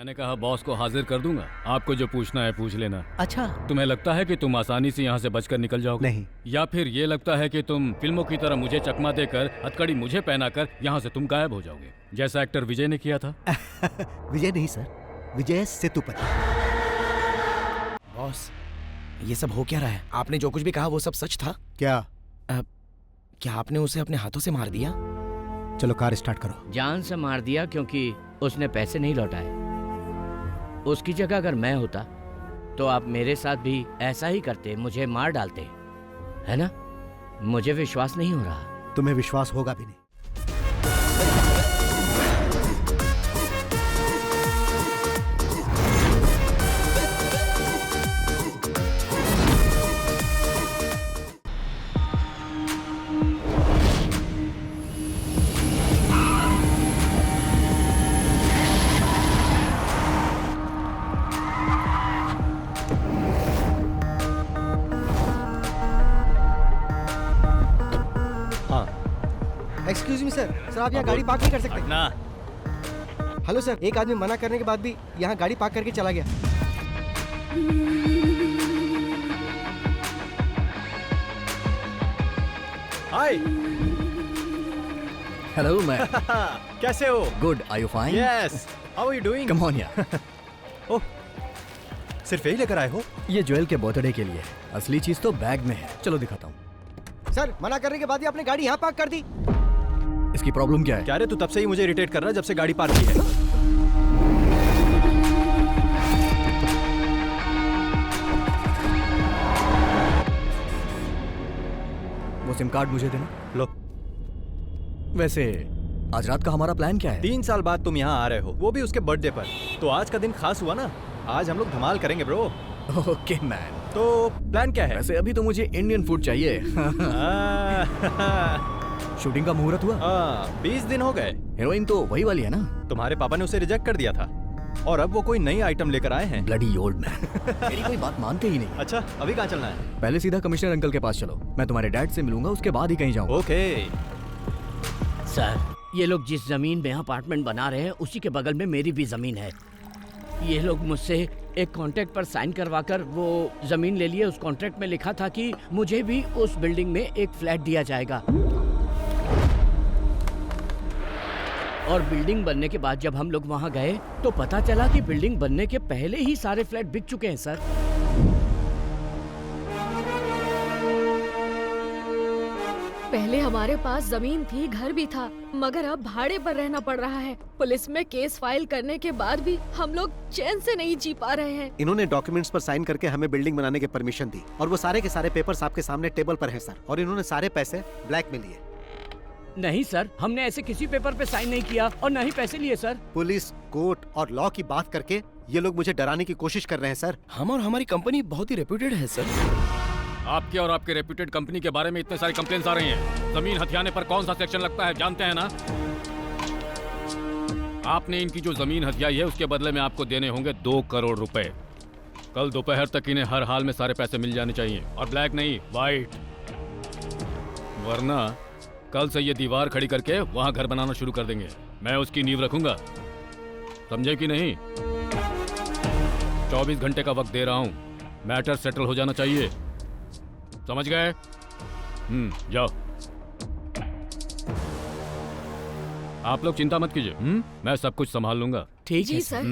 मैंने कहा बॉस को हाजिर कर दूंगा, आपको जो पूछना है पूछ लेना। अच्छा, तुम्हें लगता है कि तुम आसानी से यहाँ से बचकर निकल जाओगे? नहीं। या फिर ये लगता है कि तुम फिल्मों की तरह मुझे चकमा देकर, हथकड़ी मुझे पहनाकर यहाँ से तुम गायब हो जाओगे, जैसा एक्टर विजय ने किया था? विजय नहीं सर, विजय सेतुपति। बॉस, ये सब हो क्या रहा है? आपने जो कुछ भी कहा वो सब सच था? क्या? क्या आपने उसे अपने हाथों से मार दिया? चलो कार स्टार्ट करो। जान से मार दिया क्योंकि उसने पैसे नहीं लौटाए। उसकी जगह अगर मैं होता तो आप मेरे साथ भी ऐसा ही करते, मुझे मार डालते, है ना? मुझे विश्वास नहीं हो रहा। तुम्हें विश्वास होगा भी नहीं। एक्सक्यूज मी सर, आप यहाँ गाड़ी पार्क नहीं कर सकते? ना। हेलो सर, एक आदमी मना करने के बाद भी यहाँ गाड़ी पार्क करके चला गया। हाय। हेलो मैं। कैसे हो? Good, are you fine? Yes, how are you doing? Come on यार। ओह, सिर्फ यही लेकर आए हो? ये ज्वेल के बर्थडे के लिए है, असली चीज तो बैग में है। चलो दिखाता हूँ। सर, मना करने के बाद ही आपने गाड़ी यहाँ पार्क कर दी। इसकी प्रॉब्लम क्या है? क्या रे, तू तब से ही मुझे इरिटेट कर रहा है जब से गाड़ी पार्क की है। वो सिम कार्ड मुझे देना। लो। वैसे आज रात का हमारा प्लान क्या है? 3 साल बाद तुम यहाँ आ रहे हो, वो भी उसके बर्थडे पर। तो आज का दिन खास हुआ ना, आज हम लोग धमाल करेंगे ब्रो। Okay man. तो प्लान क्या है? वैसे अभी तो मुझे इंडियन फूड चाहिए। शूटिंग का मुहूर्त हुआ? 20 दिन हो गए। हीरोइन तो वही वाली है ना? तुम्हारे पापा ने उसे रिजेक्ट कर दिया था और अब वो कोई नई आइटम लेकर आए हैं। Bloody old man. मेरी कोई बात मानते ही नहीं। अच्छा, अभी कहाँ चलना है? पहले सीधा कमिश्नर अंकल के पास चलो, मैं तुम्हारे डैड से मिलूंगा, उसके बाद ही कहीं जाऊंगा। ओके। सर, ये लोग जिस जमीन में अपार्टमेंट बना रहे हैं उसी के बगल में मेरी भी जमीन है। ये लोग मुझसे एक कॉन्ट्रैक्ट पर साइन करवाकर वो जमीन ले लिए। उस कॉन्ट्रैक्ट में लिखा था कि मुझे भी उस बिल्डिंग में एक फ्लैट दिया जाएगा। और बिल्डिंग बनने के बाद जब हम लोग वहां गए तो पता चला कि बिल्डिंग बनने के पहले ही सारे फ्लैट बिक चुके हैं सर। पहले हमारे पास जमीन थी, घर भी था, मगर अब भाड़े पर रहना पड़ रहा है। पुलिस में केस फाइल करने के बाद भी हम लोग चैन से नहीं जी पा रहे हैं। इन्होंने डॉक्यूमेंट्स पर साइन करके हमें बिल्डिंग बनाने की परमिशन दी और वो सारे के सारे पेपर्स आपके सामने टेबल पर हैं सर। और इन्होंने सारे पैसे ब्लैक में लिए। नहीं सर, हमने ऐसे किसी पेपर पे साइन नहीं किया और न ही पैसे लिए सर। पुलिस, कोर्ट और लॉ की बात करके ये लोग मुझे डराने की कोशिश कर रहे हैं सर। हम और हमारी कंपनी बहुत ही रेप्यूटेड है सर। आपके और आपके रेप्यूटेड कंपनी के बारे में इतने सारे कंप्लेंट्स आ रही हैं। जमीन हथियाने पर कौन सा सेक्शन लगता है जानते हैं ना? आपने इनकी जो जमीन हथियाई है उसके बदले में आपको देने होंगे 2 करोड़ रुपए। कल दोपहर तक इन्हें हर हाल में सारे पैसे मिल जाने चाहिए, और ब्लैक नहीं, व्हाइट। वरना कल से ये दीवार खड़ी करके वहां घर बनाना शुरू कर देंगे। मैं उसकी नींव रखूंगा, समझे कि नहीं? 24 घंटे का वक्त दे रहा हूं, मैटर सेटल हो जाना चाहिए, समझ गए? जाओ। आप लोग चिंता मत कीजिए, मैं सब कुछ संभाल लूंगा। ठीक जी है सर।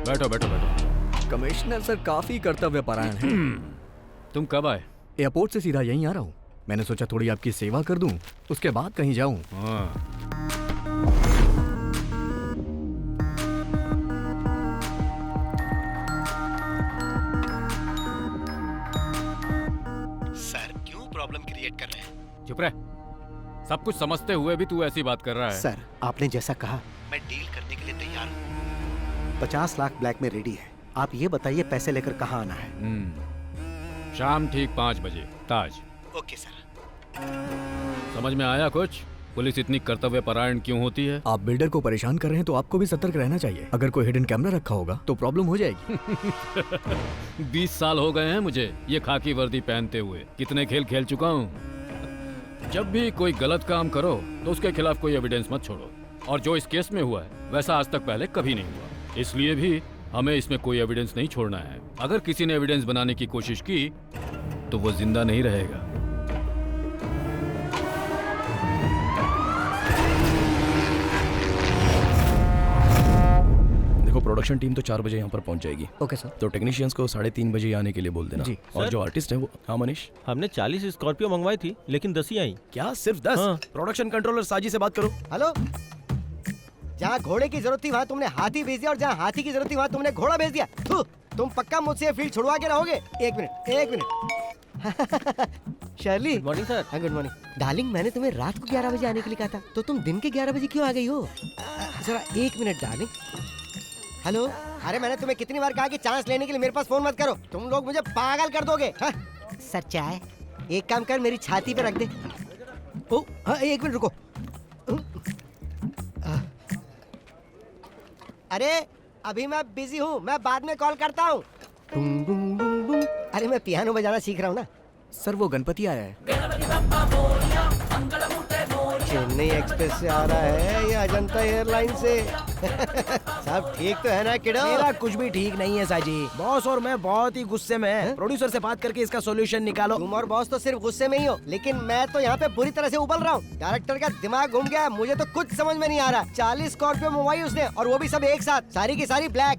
बैठो बैठो बैठो। कमिश्नर सर काफी कर्तव्य परायण हैं। तुम कब आए? एयरपोर्ट से सीधा यहीं आ रहा हूँ। मैंने सोचा थोड़ी आपकी सेवा कर दूं, उसके बाद कहीं जाऊं। हाँ। सर क्यों प्रॉब्लम क्रिएट कर रहे हैं? चुप रह। सब कुछ समझते हुए भी तू ऐसी बात कर रहा है। सर आपने जैसा कहा मैं डील करने के लिए तैयार हूँ। 50 लाख ब्लैक में रेडी है। आप ये बताइए पैसे लेकर कहाँ आना है? शाम ठीक 5 बजे, ताज। Okay sir. समझ में आया कुछ? पुलिस इतनी कर्तव्य परायण क्यों होती है? आप बिल्डर को परेशान कर रहे हैं तो आपको भी सतर्क रहना चाहिए। अगर कोई हिडन कैमरा रखा होगा तो प्रॉब्लम हो जाएगी। 20 साल हो गए हैं मुझे ये खाकी वर्दी पहनते हुए। कितने खेल खेल चुका हूँ। जब भी कोई गलत काम करो तो उसके खिलाफ कोई एविडेंस मत छोड़ो, और जो इस केस में हुआ है वैसा आज तक पहले कभी नहीं हुआ, इसलिए भी हमें इसमें कोई एविडेंस नहीं छोड़ना है। अगर किसी ने एविडेंस बनाने की कोशिश की तो वो जिंदा नहीं रहेगा। देखो, प्रोडक्शन टीम तो 4 बजे यहाँ पर पहुँच जाएगी। Okay sir. तो टेक्नीशियंस को 3:30 बजे आने के लिए बोल देना। जी। और जो आर्टिस्ट है वो, हाँ मनीष, हमने 40 स्कॉर्पियो मंगवाई थी लेकिन 10 ही आई। क्या सिर्फ 10? हाँ। प्रोडक्शन कंट्रोलर साजी से बात करो। हेलो, जहाँ घोड़े की जरूरत थी वहाँ तुमने हाथी भेज दिया और जहाँ हाथी की जरूरत थी वहाँ तुमने घोड़ा भेज दिया। थू, तुम पक्का मुझसे ये फील्ड छुड़वा के रहोगे? एक minute. Shirley, good morning sir. हाँ गुड मॉर्निंग। डार्लिंग, मैंने तुम्हें रात को 11 बजे आने के लिए कहा था, तो तुम दिन के 11 बजे क्यों आ गई हो? जरा 1 मिनट डार्लिंग। हेलो, अरे मैंने तुम्हें कितनी बार कहा कि चांस लेने के लिए मेरे पास फोन मत करो, तुम लोग मुझे पागल कर दोगे। हाँ? सर चाय एक काम कर, मेरी छाती पे रख दे। ओ हाँ, 1 मिनट रुको। अरे अभी मैं बिजी हूँ, मैं बाद में कॉल करता हूँ। अरे मैं पियानो बजाना सीख रहा हूँ ना। सर वो गणपति आया है। चेन्नई एक्सप्रेस से आ रहा है या अजंता एयरलाइन से? सब ठीक तो है ना किडो? मेरा कुछ भी ठीक नहीं है साजी। बॉस और मैं बहुत ही गुस्से में हैं। प्रोड्यूसर से बात करके इसका सॉल्यूशन निकालो। तुम और बॉस तो सिर्फ गुस्से में ही हो, लेकिन मैं तो यहाँ पे बुरी तरह से उबल रहा हूँ। डायरेक्टर का दिमाग घूम गया है, मुझे तो कुछ समझ में नहीं आ रहा। 40 स्कॉर्पियो मंगवाई उसने, और वो भी सब एक साथ, सारी की सारी ब्लैक।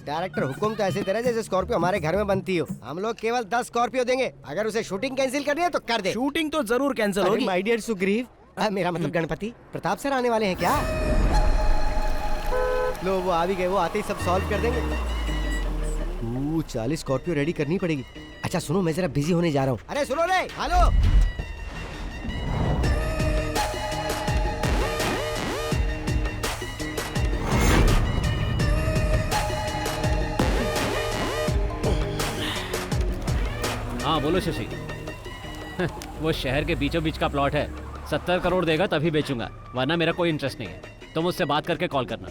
डायरेक्टर हुकुम तो ऐसे दे रहा है जैसे स्कॉर्पियो हमारे घर में बनती हो। हम लोग केवल 10 स्कॉर्पियो देंगे, अगर उसे शूटिंग कैंसिल करनी है तो कर दे। शूटिंग तो जरूर कैंसिल होगी। माय डियर सुग्रीव, मेरा मतलब गणपति प्रताप सर आने वाले हैं क्या? लो वो आ भी गए, वो आते ही सब सॉल्व कर देंगे। 40 स्कॉर्पियो रेडी करनी पड़ेगी। अच्छा सुनो, मैं जरा बिजी होने जा रहा हूँ। अरे सुनो रे, हेलो। हाँ बोलो शशि। वो शहर के बीचों बीच का प्लॉट है, 70 करोड़ देगा तभी बेचूंगा, वरना मेरा कोई इंटरेस्ट नहीं है। तुम मुझसे बात करके कॉल करना।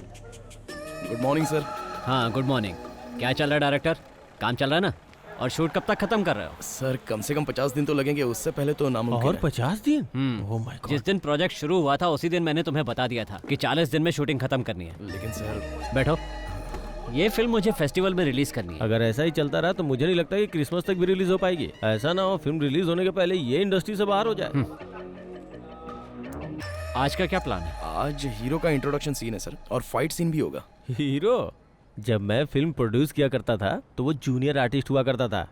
Good morning sir. हाँ गुड मॉर्निंग। क्या चल रहा है डायरेक्टर, काम चल रहा है ना? और शूट कब तक खत्म कर रहे हो? सर कम से कम 50 दिन तो लगेंगे, उससे पहले तो नामुमकिन और है। 50 दिन? Oh my God. जिस दिन प्रोजेक्ट शुरू हुआ था उसी दिन मैंने तुम्हें बता दिया था कि 40 दिन में शूटिंग खत्म करनी है। लेकिन सर, बैठो। ये फिल्म मुझे फेस्टिवल में रिलीज करनी है। अगर ऐसा ही चलता रहा तो मुझे नहीं लगता कि क्रिसमस तक भी रिलीज हो पाएगी। ऐसा ना हो फिल्म रिलीज होने के पहले ये इंडस्ट्री से बाहर हो जाए। आज का क्या प्लान है? आज हीरो का इंट्रोडक्शन सीन है सर, और फाइट सीन भी होगा। हीरो? जब मैं फिल्म प्रोड्यूस किया करता था तो वो जूनियर आर्टिस्ट हुआ करता था।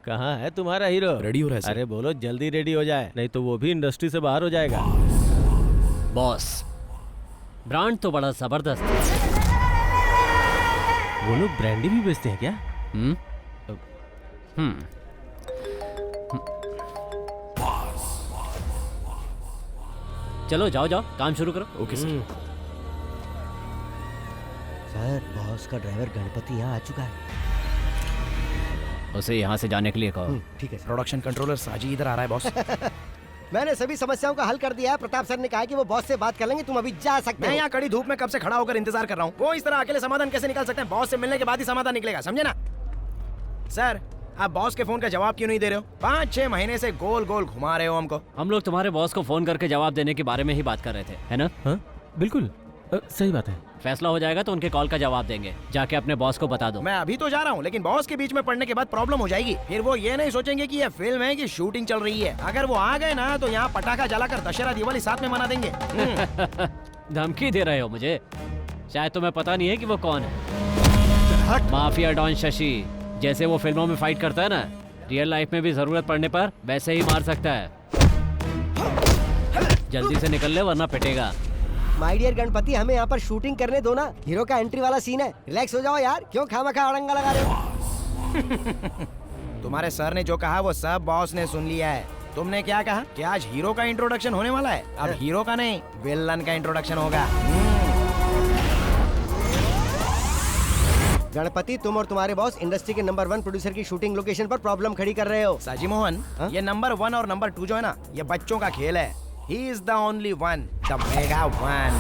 कहाँ है तुम्हारा हीरो? रेडी हो रहा है सर। अरे बोलो जल्दी रेडी हो जाए, नहीं तो वो भी इंडस्ट्री से बाहर हो जाएगा। बॉस, ब्रांड तो बड़ा जबरदस्त है। वो लोग ब्रांडी भी बेचते हैं क्या? चलो जाओ जाओ, काम शुरू करो। Okay sir. सर बॉस का ड्राइवर गणपति यहाँ आ चुका है। उसे यहाँ से जाने के लिए कहो। ठीक है सर। प्रोडक्शन कंट्रोलर साजी इधर आ रहा है बॉस। मैंने सभी समस्याओं का हल कर दिया है। प्रताप सर ने कहा कि वो बॉस से बात कर लेंगे, तुम अभी जा सकते मैं हो। यहाँ कड़ी धूप में कब से खड़ा होकर इंतजार कर रहा हूँ। वो इस तरह अकेले समाधान कैसे निकाल सकते हैं? बॉस से मिलने के बाद ही समाधान निकलेगा, समझे ना? सर आप बॉस के फोन का जवाब क्यों नहीं दे रहे हो? 5-6 महीने से गोल गोल घुमा रहे हो हमको। हम लोग तुम्हारे बॉस को फोन करके जवाब देने के बारे में ही बात कर रहे थे, है ना? हाँ बिल्कुल, सही बात है। फैसला हो जाएगा तो उनके कॉल का जवाब देंगे। जाके अपने बॉस को बता दो। मैं अभी तो जा रहा हूँ, लेकिन बॉस के बीच में पड़ने के बाद प्रॉब्लम हो जाएगी। फिर वो ये नहीं सोचेंगे कि ये फिल्म है कि शूटिंग चल रही है। अगर वो आ गए ना तो यहाँ पटाखा जलाकर दशहरा दिवाली साथ में मना देंगे। धमकी दे रहे हो मुझे? शायद तुम्हें पता नहीं है कि वो कौन है। Mafia don Shashi. जैसे वो फिल्मों में फाइट करता है ना, रियल लाइफ में भी जरूरत पड़ने पर वैसे ही मार सकता है। जल्दी से निकल ले वरना पिटेगा। माय डियर गणपति, हमें यहाँ पर शूटिंग करने दो ना। हीरो का एंट्री वाला सीन है, रिलैक्स हो जाओ यार। क्यों खामखा अड़ंगा लगा रहे हो? तुम्हारे सर ने जो कहा वो सब बॉस ने सुन लिया है। तुमने क्या कहा कि आज हीरो का इंट्रोडक्शन होने वाला है? अब हीरो का नहीं, विलन का इंट्रोडक्शन होगा। गणपति, तुम और तुम्हारे बॉस इंडस्ट्री के नंबर 1 प्रोड्यूसर की शूटिंग लोकेशन पर प्रॉब्लम खड़ी कर रहे हो। साजी मोहन, ये नंबर 1 और नंबर 2 जो है ना, ये बच्चों का खेल है। He is the only one, the mega one.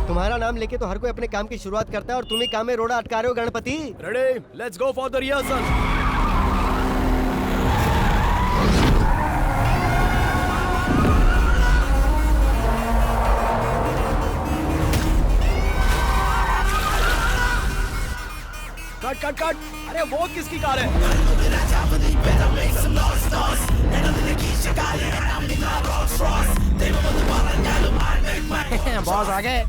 तुम्हारा नाम लेके तो हर कोई अपने काम की शुरुआत करता है और तुम ही काम में रोड़ा अटका रहे हो Ganpati. Ready, let's go for the rehearsal. Cut cut. अरे वो किसकी कार है? बॉस आ गए।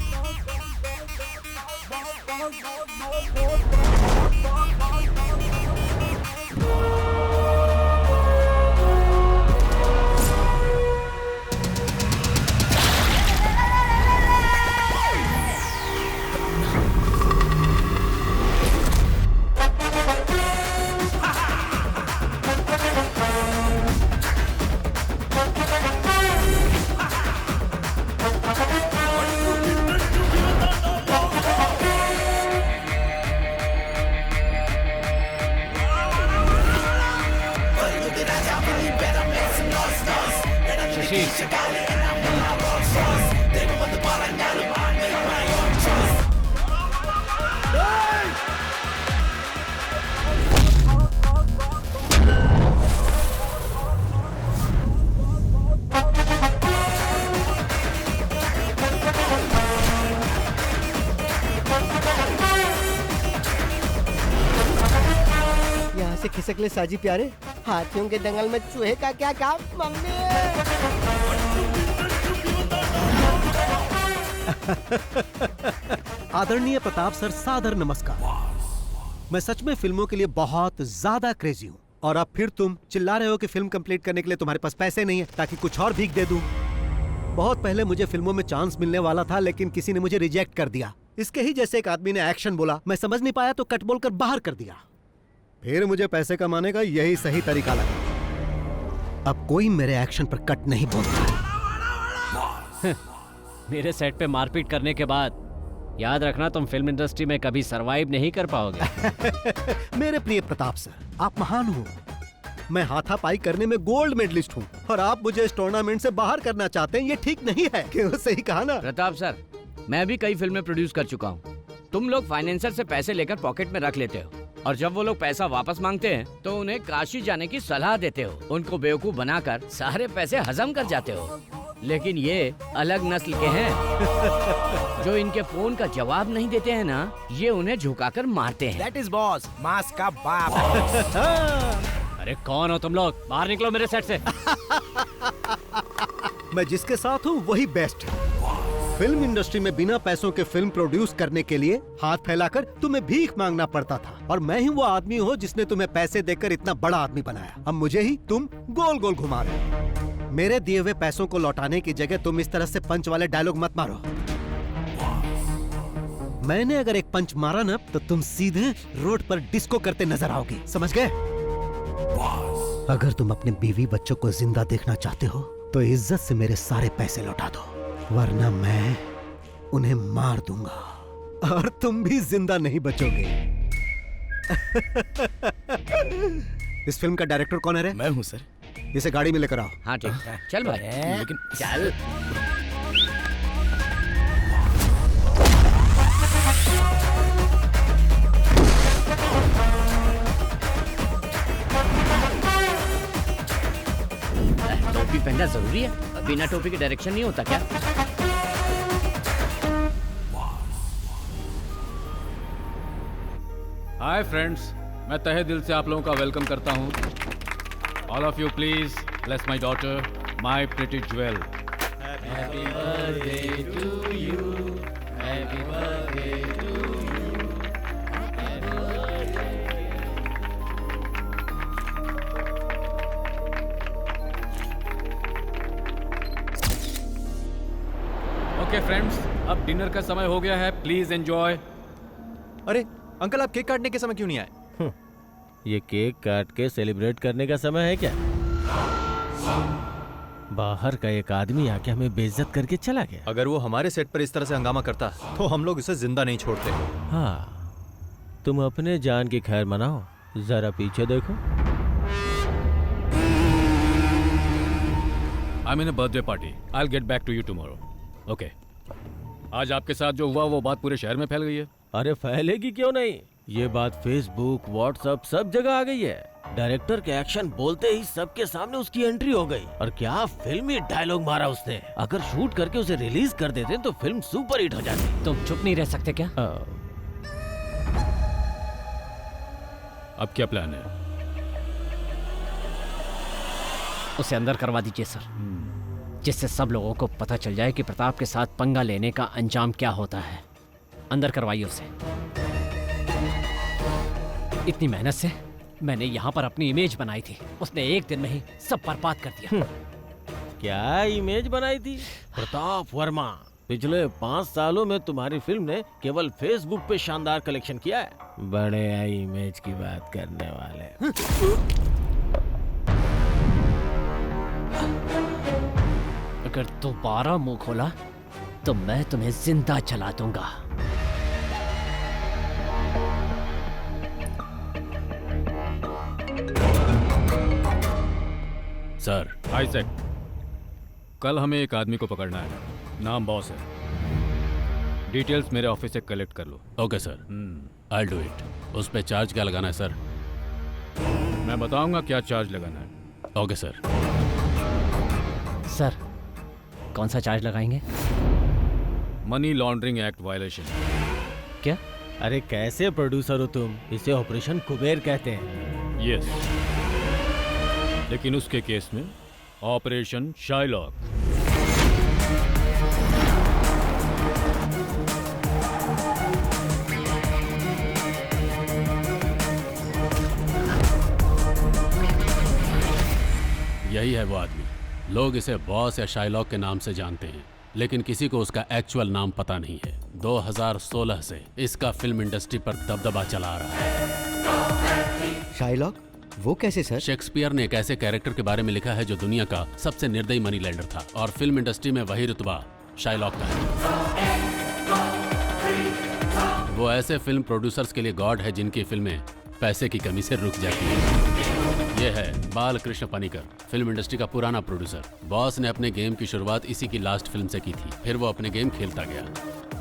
यहाँ से खिसक ले साजी प्यारे, हाथियों के दंगल में चूहे का क्या काम। मम्मी आदरणीय प्रताप सर, सादर नमस्कार। मैं सच में फिल्मों के लिए बहुत ज्यादा क्रेजी हूँ, और अब फिर तुम चिल्ला रहे हो कि फिल्म कंप्लीट करने के लिए तुम्हारे पास पैसे नहीं है ताकि कुछ और भीख दे दूं। बहुत पहले मुझे फिल्मों में चांस मिलने वाला था, लेकिन किसी ने मुझे रिजेक्ट कर दिया। इसके ही जैसे एक आदमी ने एक्शन बोला, मैं समझ नहीं पाया तो कट बोलकर बाहर कर दिया। फिर मुझे पैसे कमाने का यही सही तरीका लगा। अब कोई मेरे एक्शन पर कट नहीं बोलता। मेरे सेट पे मारपीट करने के बाद याद रखना, तुम फिल्म इंडस्ट्री में कभी सरवाइव नहीं कर पाओगे। मेरे प्रिय प्रताप सर, आप महान हो। मैं हाथापाई करने में गोल्ड मेडलिस्ट हूँ, और आप मुझे इस टूर्नामेंट से बाहर करना चाहते हैं। ये ठीक नहीं है। क्यों? सही कहा ना प्रताप सर, मैं भी कई फिल्में प्रोड्यूस कर चुका हूँ। तुम लोग फाइनेंसर से पैसे लेकर पॉकेट में रख लेते हो, और जब वो लोग पैसा वापस मांगते हैं तो उन्हें काशी जाने की सलाह देते हो। उनको बेवकूफ बनाकर सारे पैसे हजम कर जाते हो। लेकिन ये अलग नस्ल के हैं जो इनके फोन का जवाब नहीं देते हैं ना, ये उन्हें झुकाकर मारते हैं। That is boss, मास का बाप। अरे कौन हो तुम लोग? बाहर निकलो मेरे सेट से। मैं जिसके साथ हूँ वही बेस्ट है। फिल्म इंडस्ट्री में बिना पैसों के फिल्म प्रोड्यूस करने के लिए हाथ फैलाकर तुम्हें भीख मांगना पड़ता था, और मैं ही वो आदमी हूँ जिसने तुम्हें पैसे देकर इतना बड़ा आदमी बनाया। अब मुझे ही तुम गोल गोल घुमा रहे हो। मेरे दिए हुए पैसों को लौटाने की जगह तुम इस तरह से पंच वाले डायलॉग मत मारो। मैंने अगर एक पंच मारा ना, तो तुम सीधे रोड पर डिस्को करते नजर आओगे। समझ गए? अगर तुम अपने बीवी बच्चों को जिंदा देखना चाहते हो तो इज्जत से मेरे सारे पैसे लौटा दो, वरना मैं उन्हें मार दूंगा और तुम भी जिंदा नहीं बचोगे। इस फिल्म का डायरेक्टर कौन है रे? मैं हूँ सर। इसे गाड़ी में लेकर आओ। हाँ ठीक है, चल भाई। लेकिन चल। टोपी पहनना जरूरी है? बिना टोपी के डायरेक्शन नहीं होता क्या? हाय फ्रेंड्स, मैं तहे दिल से आप लोगों का वेलकम करता हूँ। All of you please bless my daughter, my pretty jewel. Happy birthday to you, happy birthday to you. Okay friends, अब डिनर का समय हो गया है, प्लीज एंजॉय। अरे अंकल, आप केक काटने के समय क्यों नहीं आए? ये केक काट के सेलिब्रेट करने का समय है क्या? बाहर का एक आदमी आके हमें बेइज्जत करके चला गया। अगर वो हमारे सेट पर इस तरह से हंगामा करता तो हम लोग उसे जिंदा नहीं छोड़ते। हाँ, तुम अपने जान की खैर मनाओ, जरा पीछे देखो। I mean a birthday party. I will get back to you tomorrow. Okay. आज आपके साथ जो हुआ वो बात पूरे शहर में फैल गई है। अरे फैलेगी क्यों नहीं? ये बात फेसबुक, व्हाट्सएप सब जगह आ गई है। डायरेक्टर के एक्शन बोलते ही सबके सामने उसकी एंट्री हो गई। और क्या फिल्मी डायलॉग मारा उसने। अगर शूट करके उसे रिलीज कर देते तो फिल्म सुपर हिट हो जाती। तुम चुप नहीं रह सकते क्या? अब क्या प्लान है? उसे अंदर करवा दीजिए सर, जिससे सब लोगों को पता चल जाए कि प्रताप के साथ पंगा लेने का अंजाम क्या होता है। अंदर करवाइए उसे। इतनी मेहनत से मैंने यहाँ पर अपनी इमेज बनाई थी, उसने एक दिन में ही सब बर्बाद कर दिया। क्या इमेज बनाई थी? प्रताप वर्मा, पिछले 5 सालों में तुम्हारी फिल्म ने केवल फेसबुक पे शानदार कलेक्शन किया है। बड़े इमेज की बात करने वाले। अगर दोबारा मुंह खोला तो मैं तुम्हें जिंदा जला दूंगा। सर, आइजैक, कल हमें एक आदमी को पकड़ना है, नाम बॉस है। डिटेल्स मेरे ऑफिस से कलेक्ट कर लो। Okay sir, I do it. उस पे चार्ज क्या लगाना है सर? मैं बताऊंगा क्या चार्ज लगाना है। Okay sir. सर, कौन सा चार्ज लगाएंगे? Money laundering act violation. क्या? अरे कैसे प्रोड्यूसर हो तुम? इसे ऑपरेशन कुबेर कहते हैं। यस, लेकिन उसके केस में ऑपरेशन शाइलॉक। यही है वो आदमी। लोग इसे बॉस या शाइलॉक के नाम से जानते हैं, लेकिन किसी को उसका एक्चुअल नाम पता नहीं है। 2016 से इसका फिल्म इंडस्ट्री पर दबदबा चला आ रहा है। शाइलॉक? वो कैसे सर? शेक्सपियर ने एक ऐसे कैरेक्टर के बारे में लिखा है जो दुनिया का सबसे निर्दयी मनी लेंडर था, और फिल्म इंडस्ट्री में वही रुतबा शाइलॉक का है। वो ऐसे फिल्म प्रोड्यूसर्स के लिए गॉड है जिनकी फिल्में पैसे की कमी से रुक जाती है। ये है बालकृष्ण पनिकर, फिल्म इंडस्ट्री का पुराना प्रोड्यूसर। बॉस ने अपने गेम की शुरुआत इसी की लास्ट फिल्म से की थी। फिर वो अपने गेम खेलता गया।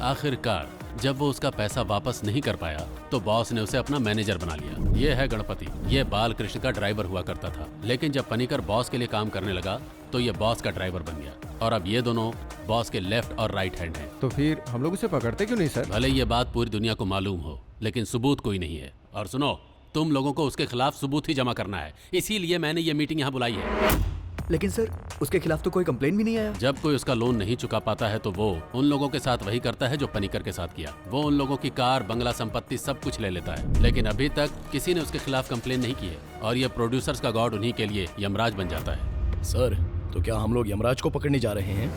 आखिरकार जब वो उसका पैसा वापस नहीं कर पाया तो बॉस ने उसे अपना मैनेजर बना लिया। ये है गणपति, ये बालकृष्ण का ड्राइवर हुआ करता था। लेकिन जब पनिकर बॉस के लिए काम करने लगा तो ये बॉस का ड्राइवर बन गया, और अब ये दोनों बॉस के लेफ्ट और राइट हैंड हैं। तो फिर हम लोग उसे पकड़ते क्यों नहीं सर? भले ये बात पूरी दुनिया को मालूम हो, लेकिन सबूत कोई नहीं है। और सुनो, तुम लोगों को उसके खिलाफ सबूत ही जमा करना है, इसीलिए मैंने ये मीटिंग यहाँ बुलाई है। लेकिन सर, उसके खिलाफ तो कोई कंप्लेंट भी नहीं आया। जब कोई उसका लोन नहीं चुका पाता है तो वो उन लोगों के साथ वही करता है जो पनिकर के साथ किया। वो उन लोगों की कार, बंगला, संपत्ति सब कुछ ले लेता है, लेकिन अभी तक किसी ने उसके खिलाफ कंप्लेन नहीं की है। और ये प्रोड्यूसर्स का गॉड उन्हीं के लिए यमराज बन जाता है। सर, तो क्या हम लोग यमराज को पकड़ने जा रहे हैं?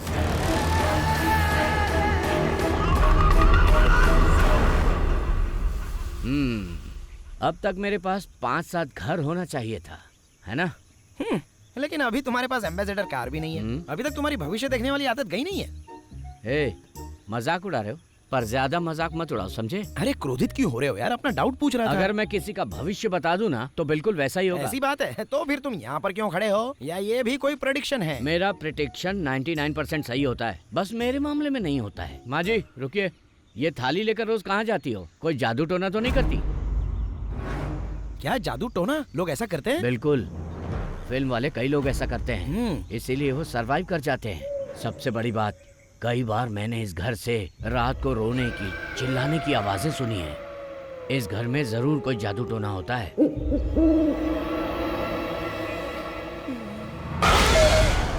अब तक मेरे पास 5-7 घर होना चाहिए था, है ना? लेकिन अभी तुम्हारे पास एम्बेसडर कार भी नहीं है। अभी तक तुम्हारी भविष्य देखने वाली आदत गई नहीं है। मजाक उड़ा रहे हो, पर ज्यादा मजाक मत उड़ाओ, समझे? अरे क्रोधित क्यों हो रहे हो यार? अपना डाउट पूछ रहा था। अगर मैं किसी का भविष्य बता दूं ना तो बिल्कुल वैसा ही होगा। ऐसी बात है तो फिर तुम यहाँ पर क्यों खड़े हो? या ये भी कोई प्रेडिक्शन है? मेरा प्रेडिक्शन 99% सही होता है, बस मेरे मामले में नहीं होता है। माँ जी रुकिए, ये थाली लेकर रोज कहाँ जाती हो? कोई जादू टोना तो नहीं करती? क्या जादू टोना? लोग ऐसा करते हैं? बिल्कुल, फिल्म वाले कई लोग ऐसा करते हैं, इसीलिए वो सरवाइव कर जाते हैं। सबसे बड़ी बात, कई बार मैंने इस घर से रात को रोने की, चिल्लाने की आवाजें सुनी है। इस घर में जरूर कोई जादू टोना होता है।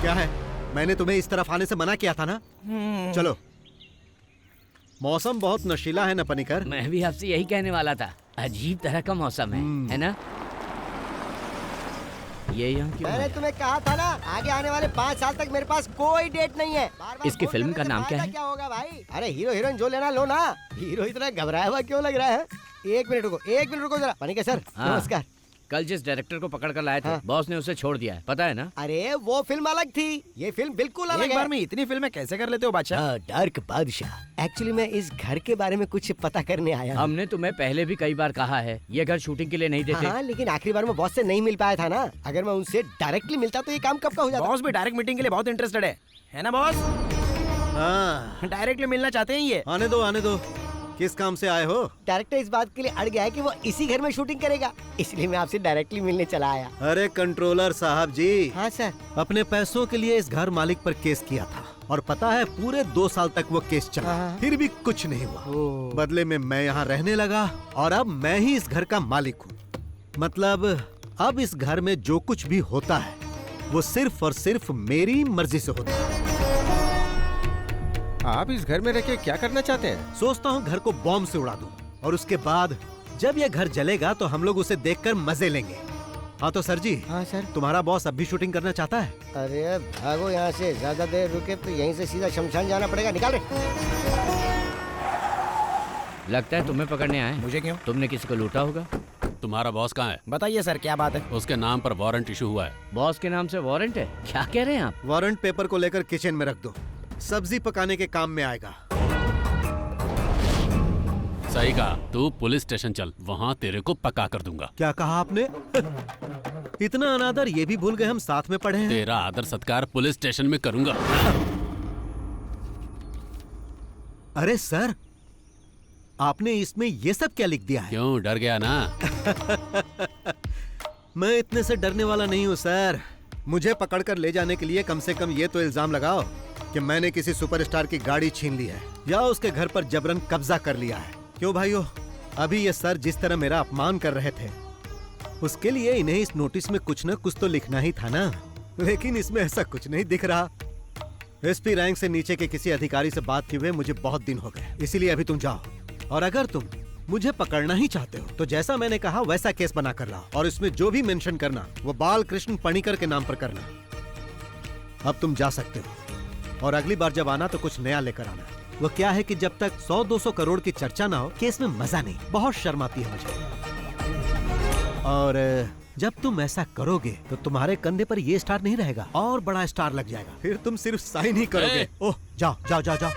क्या है? मैंने तुम्हें इस तरफ आने से मना किया था ना। चलो। मौसम बहुत नशीला है ना पनिकर? मैं भी आपसे यही कहने वाला था, अजीब तरह का मौसम है ना? ये यहाँ क्यों मैंने है? तुम्हें कहा था ना, आगे आने वाले 5 साल तक मेरे पास कोई डेट नहीं है। बार-बार इसकी फोन फिल्म करने का से नाम क्या फायदा है? क्या होगा भाई? अरे हीरो हीरोइन जो लेना लो ना। हीरो इतना घबराया हुआ क्यों लग रहा है? एक मिनट रुको जरा। पनिकर सर, हाँ। नमस्कार। कल जिस डायरेक्टर को पकड़ कर लाए थे, बॉस ने उसे छोड़ दिया है, पता है ना? अरे वो फिल्म अलग थी, ये फिल्म बिल्कुल अलग है। एक बार में इतनी फिल्में कैसे कर लेते हो बादशाह? डार्क बादशाह। एक्चुअली मैं इस घर के बारे में कुछ पता करने आया हूँ। हमने तुम्हें पहले भी कई बार कहा है, ये घर शूटिंग के लिए नहीं देते। हाँ, लेकिन आखिरी बार मैं बॉस से नहीं मिल पाया था ना। अगर मैं उनसे डायरेक्टली मिलता तो ये काम कब का हो जाता। बॉस भी डायरेक्ट मीटिंग के लिए बहुत इंटरेस्टेड है ना बॉस? हाँ, डायरेक्टली मिलना चाहते हैं ये। आने दो। किस काम से आए हो? डायरेक्टर इस बात के लिए अड़ गया है कि वो इसी घर में शूटिंग करेगा, इसलिए मैं आपसे डायरेक्टली मिलने चला आया। अरे कंट्रोलर साहब जी। हाँ सर। अपने पैसों के लिए इस घर मालिक पर केस किया था, और पता है पूरे 2 साल तक वो केस चला, फिर भी कुछ नहीं हुआ। बदले में मैं यहाँ रहने लगा और अब मैं ही इस घर का मालिक हूँ। मतलब अब इस घर में जो कुछ भी होता है वो सिर्फ और सिर्फ मेरी मर्जी से होता है। आप इस घर में रह के क्या करना चाहते हैं? सोचता हूँ घर को बॉम्ब से उड़ा दूं और उसके बाद जब ये घर जलेगा तो हम लोग उसे देखकर मजे लेंगे। हाँ तो सर जी। हाँ सर। तुम्हारा बॉस अब भी शूटिंग करना चाहता है? अरे भागो यहाँ से, ज्यादा देर रुके तो यहीं से सीधा शमशान जाना पड़ेगा। निकाल रहे। लगता है तुम्हें पकड़ने आए। मुझे क्यों? तुमने किसी को लूटा होगा। तुम्हारा बॉस कहाँ है? बताइए सर, क्या बात है? उसके नाम पर वारंट इशू हुआ है। बॉस के नाम से वारंट है? क्या कह रहे हैं आप? वारंट पेपर को लेकर किचन में रख दो, सब्जी पकाने के काम में आएगा। सही कहा। तू पुलिस स्टेशन चल, वहाँ तेरे को पका कर दूंगा। क्या कहा आपने? इतना अनादर ये भी भूल गए हम साथ में पढ़े हैं। तेरा आदर सत्कार पुलिस स्टेशन में करूंगा। अरे सर, आपने इसमें ये सब क्या लिख दिया है? क्यों, डर गया ना? मैं इतने से डरने वाला नहीं हूँ सर। मुझे पकड़कर ले जाने के लिए कम से कम ये तो इल्जाम लगाओ कि मैंने किसी सुपरस्टार की गाड़ी छीन ली है या उसके घर पर जबरन कब्जा कर लिया है। क्यों भाइयों, अभी ये सर जिस तरह मेरा अपमान कर रहे थे उसके लिए इन्हें इस नोटिस में कुछ न कुछ तो लिखना ही था ना, लेकिन इसमें ऐसा कुछ नहीं दिख रहा। एसपी रैंक से नीचे के किसी अधिकारी से बात किए हुए मुझे बहुत दिन हो गए, इसीलिए अभी तुम जाओ और अगर तुम मुझे पकड़ना ही चाहते हो तो जैसा मैंने कहा वैसा केस बना कर लाओ और इसमें जो भी मेंशन करना वो बाल कृष्ण पणिकर के नाम पर करना। अब तुम जा सकते हो और अगली बार जब आना तो कुछ नया लेकर आना। वो क्या है कि जब तक 100-200 करोड़ की चर्चा ना हो केस में मजा नहीं, बहुत शर्म आती है मुझे। और जब तुम ऐसा करोगे तो तुम्हारे कंधे पर ये स्टार नहीं रहेगा और बड़ा स्टार लग जाएगा, फिर तुम सिर्फ साइन ही करोगे। ओह जाओ जाओ जाओ जाओ।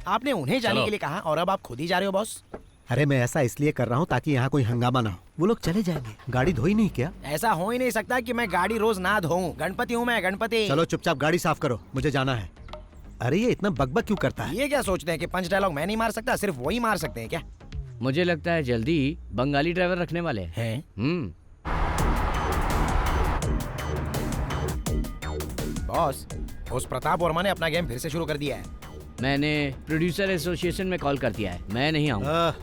आपने उन्हें जाने के लिए कहा और अब आप खुद ही जा रहे हो बॉस? अरे मैं ऐसा इसलिए कर रहा हूँ ताकि यहाँ कोई हंगामा ना हो। वो लोग चले जाएंगे। गाड़ी धोई नहीं क्या? ऐसा हो ही नहीं सकता कि मैं गाड़ी रोज ना धोऊं। गणपति हूँ मैं, गणपति। चलो चुपचाप गाड़ी साफ करो, मुझे जाना है। अरे ये इतना बकबक क्यों करता है? ये क्या सोचते हैं कि पंच डायलॉग मैं नहीं मार सकता, सिर्फ वही मार सकते हैं क्या? मुझे लगता है जल्दी ही बंगाली ड्राइवर रखने वाले हैं। बॉस, उस प्रताप वर्मा ने अपना गेम फिर से शुरू कर दिया है। मैंने प्रोड्यूसर एसोसिएशन में कॉल कर दिया है, मैं नहीं आऊंगा।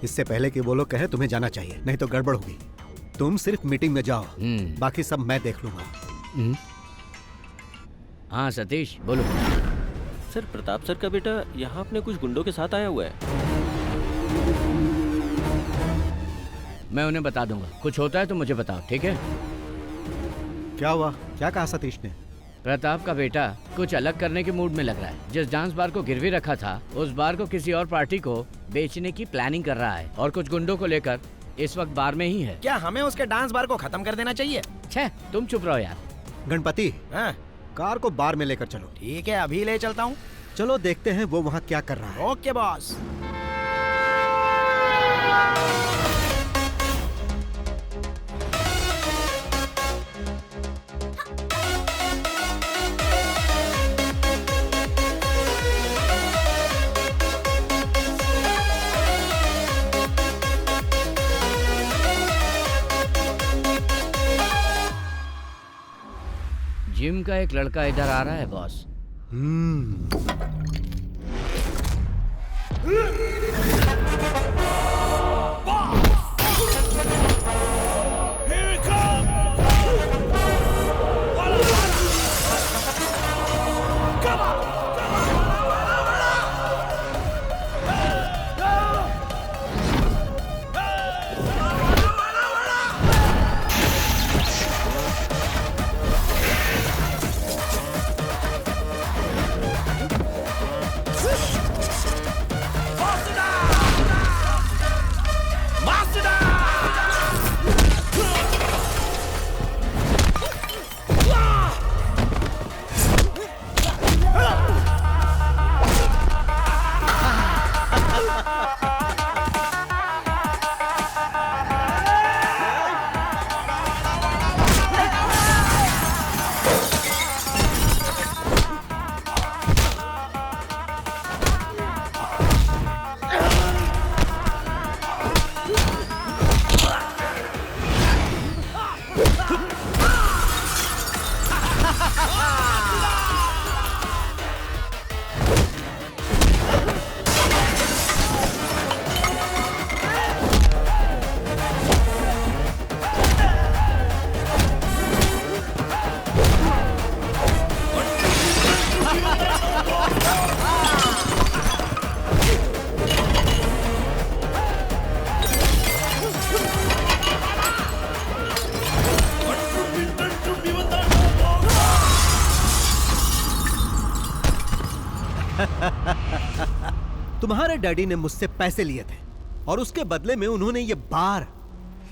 इससे पहले कि वो लोग कहे तुम्हें जाना चाहिए, नहीं तो गड़बड़ होगी। तुम सिर्फ मीटिंग में जाओ, बाकी सब मैं देख लूंगा। हाँ सतीश बोलो। सर, प्रताप सर का बेटा यहाँ अपने कुछ गुंडों के साथ आया हुआ है। मैं उन्हें बता दूंगा, कुछ होता है तो मुझे बताओ, ठीक है? क्या हुआ? क्या कहा सतीश ने? प्रताप का बेटा कुछ अलग करने के मूड में लग रहा है। जिस डांस बार को गिरवी रखा था उस बार को किसी और पार्टी को बेचने की प्लानिंग कर रहा है और कुछ गुंडों को लेकर इस वक्त बार में ही है। क्या हमें उसके डांस बार को खत्म कर देना चाहिए? छे, तुम चुप रहो यार। गणपति, हाँ? कार को बार में लेकर चलो। ठीक है, अभी ले चलता हूँ। चलो देखते हैं वो वहाँ क्या कर रहा है। Okay boss. जिम का एक लड़का इधर आ रहा है बॉस। तुम्हारे डैडी ने मुझसे पैसे लिए थे और उसके बदले में उन्होंने ये बार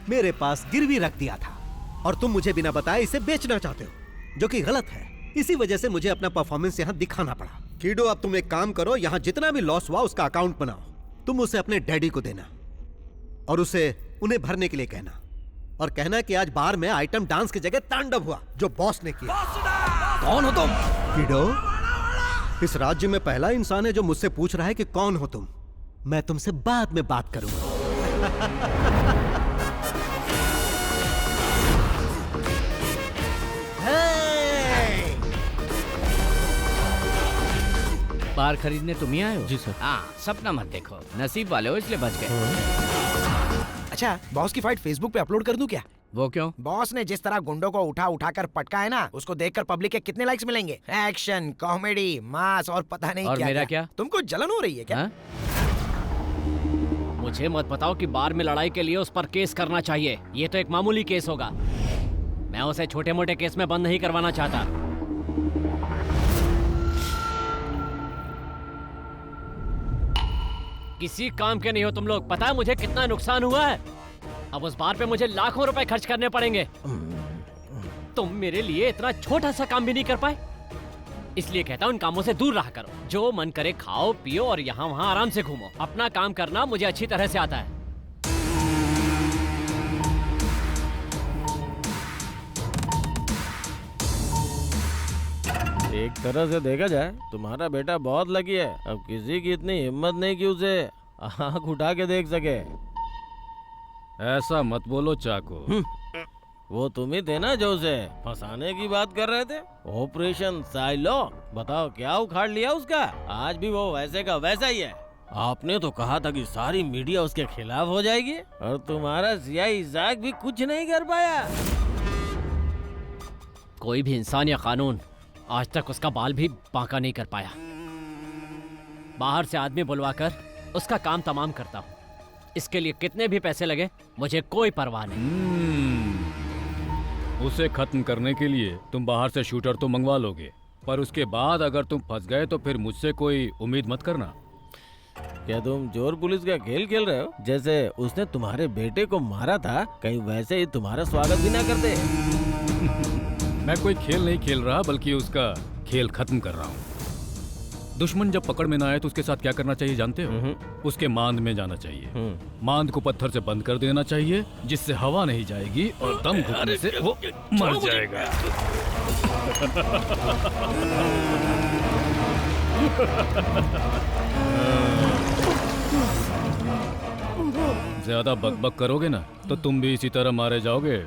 मेरे पास गिरवी रख दिया था और तुम मुझे बिना बताए इसे बेचना चाहते हो, जो कि गलत है। इसी वजह से मुझे अपना परफॉर्मेंस यहाँ दिखाना पड़ा। कीडो, अब तुम एक काम करो, यहाँ जितना भी लॉस हुआ उसका अकाउंट बनाओ। तुम उसे अपने डैडी को देना और उसे उन्हें भरने के लिए कहना, और कहना कि आज बार में आइटम डांस की जगह तांडव हुआ जो बॉस ने किया। कौन हो तुम? कीडो, इस राज्य में पहला इंसान है जो मुझसे पूछ रहा है कि कौन हो तुम। मैं तुमसे बाद में बात करूंगा। बार खरीदने तुम ही आए हो? जी सर। हाँ, सपना मत देखो, नसीब वाले हो इसलिए बच गए। अच्छा, बॉस की फाइट फेसबुक पे अपलोड कर दूं क्या? वो क्यों? बॉस ने जिस तरह गुंडों को उठा उठा कर पटका है ना, उसको देखकर पब्लिक के कितने लाइक्स मिलेंगे। एक्शन, कॉमेडी, मास और पता नहीं और क्या मेरा क्या? तुमको जलन हो रही है क्या? मुझे मत बताओ कि बार में लड़ाई के लिए उस पर केस करना चाहिए। ये तो एक मामूली केस होगा। मैं उसे छोटे मोटे केस में बंद नहीं करवाना चाहता। किसी काम के नहीं हो तुम लोग। पता है मुझे कितना नुकसान हुआ है? अब उस बार पे मुझे लाखों रुपए खर्च करने पड़ेंगे। तुम मेरे लिए इतना छोटा सा काम भी नहीं कर पाए। इसलिए कहता हूँ इन कामों से दूर रहा करो। जो मन करे खाओ पियो और यहाँ वहाँ आराम से घूमो। अपना काम करना मुझे अच्छी तरह से आता है। एक तरह से देखा जाए तुम्हारा बेटा बहुत लकी है। अब किसी की इतनी हिम्मत नहीं कि उसे आँख उठा के देख सके। ऐसा मत बोलो चाको। वो तुम ही थे ना जो उसे फंसाने की बात कर रहे थे। ऑपरेशन साइलो, बताओ क्या उखाड़ लिया उसका। आज भी वो वैसे का वैसा ही है। आपने तो कहा था कि सारी मीडिया उसके खिलाफ हो जाएगी और तुम्हारा सियाही इजाक भी कुछ नहीं कर पाया। कोई भी इंसान या कानून आज तक उसका बाल भी बांका नहीं कर पाया। बाहर से आदमी बुलवाकर उसका काम तमाम करता हूँ। इसके लिए कितने भी पैसे लगे मुझे कोई परवाह नहीं। उसे खत्म करने के लिए तुम बाहर से शूटर तो मंगवा लोगे, पर उसके बाद अगर तुम फंस गए तो फिर मुझसे कोई उम्मीद मत करना। क्या तुम चोर पुलिस का खेल खेल रहे हो? जैसे उसने तुम्हारे बेटे को मारा था, कहीं वैसे ही तुम्हारा स्वागत भी ना करते। मैं कोई खेल नहीं खेल रहा, बल्कि उसका खेल खत्म कर रहा हूँ। दुश्मन जब पकड़ में ना आए तो उसके साथ क्या करना चाहिए जानते हो? उसके मांद में जाना चाहिए। मांद को पत्थर से बंद कर देना चाहिए, जिससे हवा नहीं जाएगी और दम घुटने से वो मर जाएगा। ज्यादा बकबक करोगे ना तो तुम भी इसी तरह मारे जाओगे।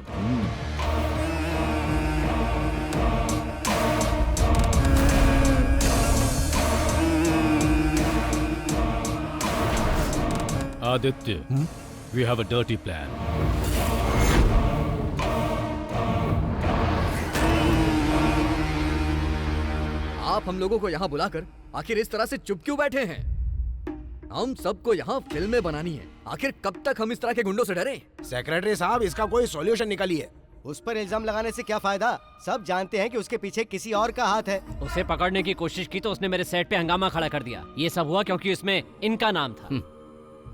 Aditya, we have a dirty plan. आप हम लोगों को यहाँ बुलाकर आखिर इस तरह से चुप क्यों बैठे हैं? हम सबको यहाँ फिल्में बनानी है। आखिर कब तक हम इस तरह के गुंडों से डरें? सेक्रेटरी साहब, इसका कोई सॉल्यूशन निकालिए। उस पर इल्जाम लगाने से क्या फायदा? सब जानते हैं कि उसके पीछे किसी और का हाथ है। उसे पकड़ने की कोशिश की तो उसने मेरे सेट पे हंगामा खड़ा कर दिया। ये सब हुआ क्योंकि इसमें इनका नाम था।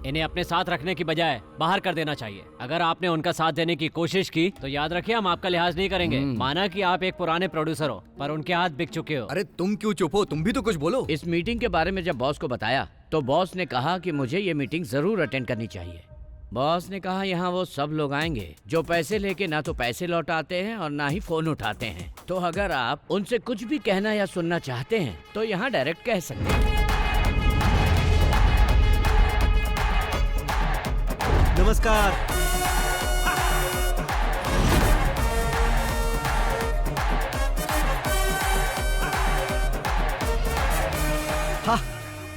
इन्हें अपने साथ रखने की बजाय बाहर कर देना चाहिए। अगर आपने उनका साथ देने की कोशिश की तो याद रखिए हम आपका लिहाज नहीं करेंगे। माना कि आप एक पुराने प्रोड्यूसर हो, पर उनके हाथ बिक चुके हो। अरे तुम क्यों चुप हो? तुम भी तो कुछ बोलो। इस मीटिंग के बारे में जब बॉस को बताया तो बॉस ने कहा कि मुझे ये मीटिंग जरूर अटेंड करनी चाहिए। बॉस ने कहा यहाँ वो सब लोग आएंगे जो पैसे लेके ना तो पैसे लौटाते हैं और ना ही फोन उठाते हैं। तो अगर आप उनसे कुछ भी कहना या सुनना चाहते हैं तो यहाँ डायरेक्ट कह सकते हैं। नमस्कार। हाँ,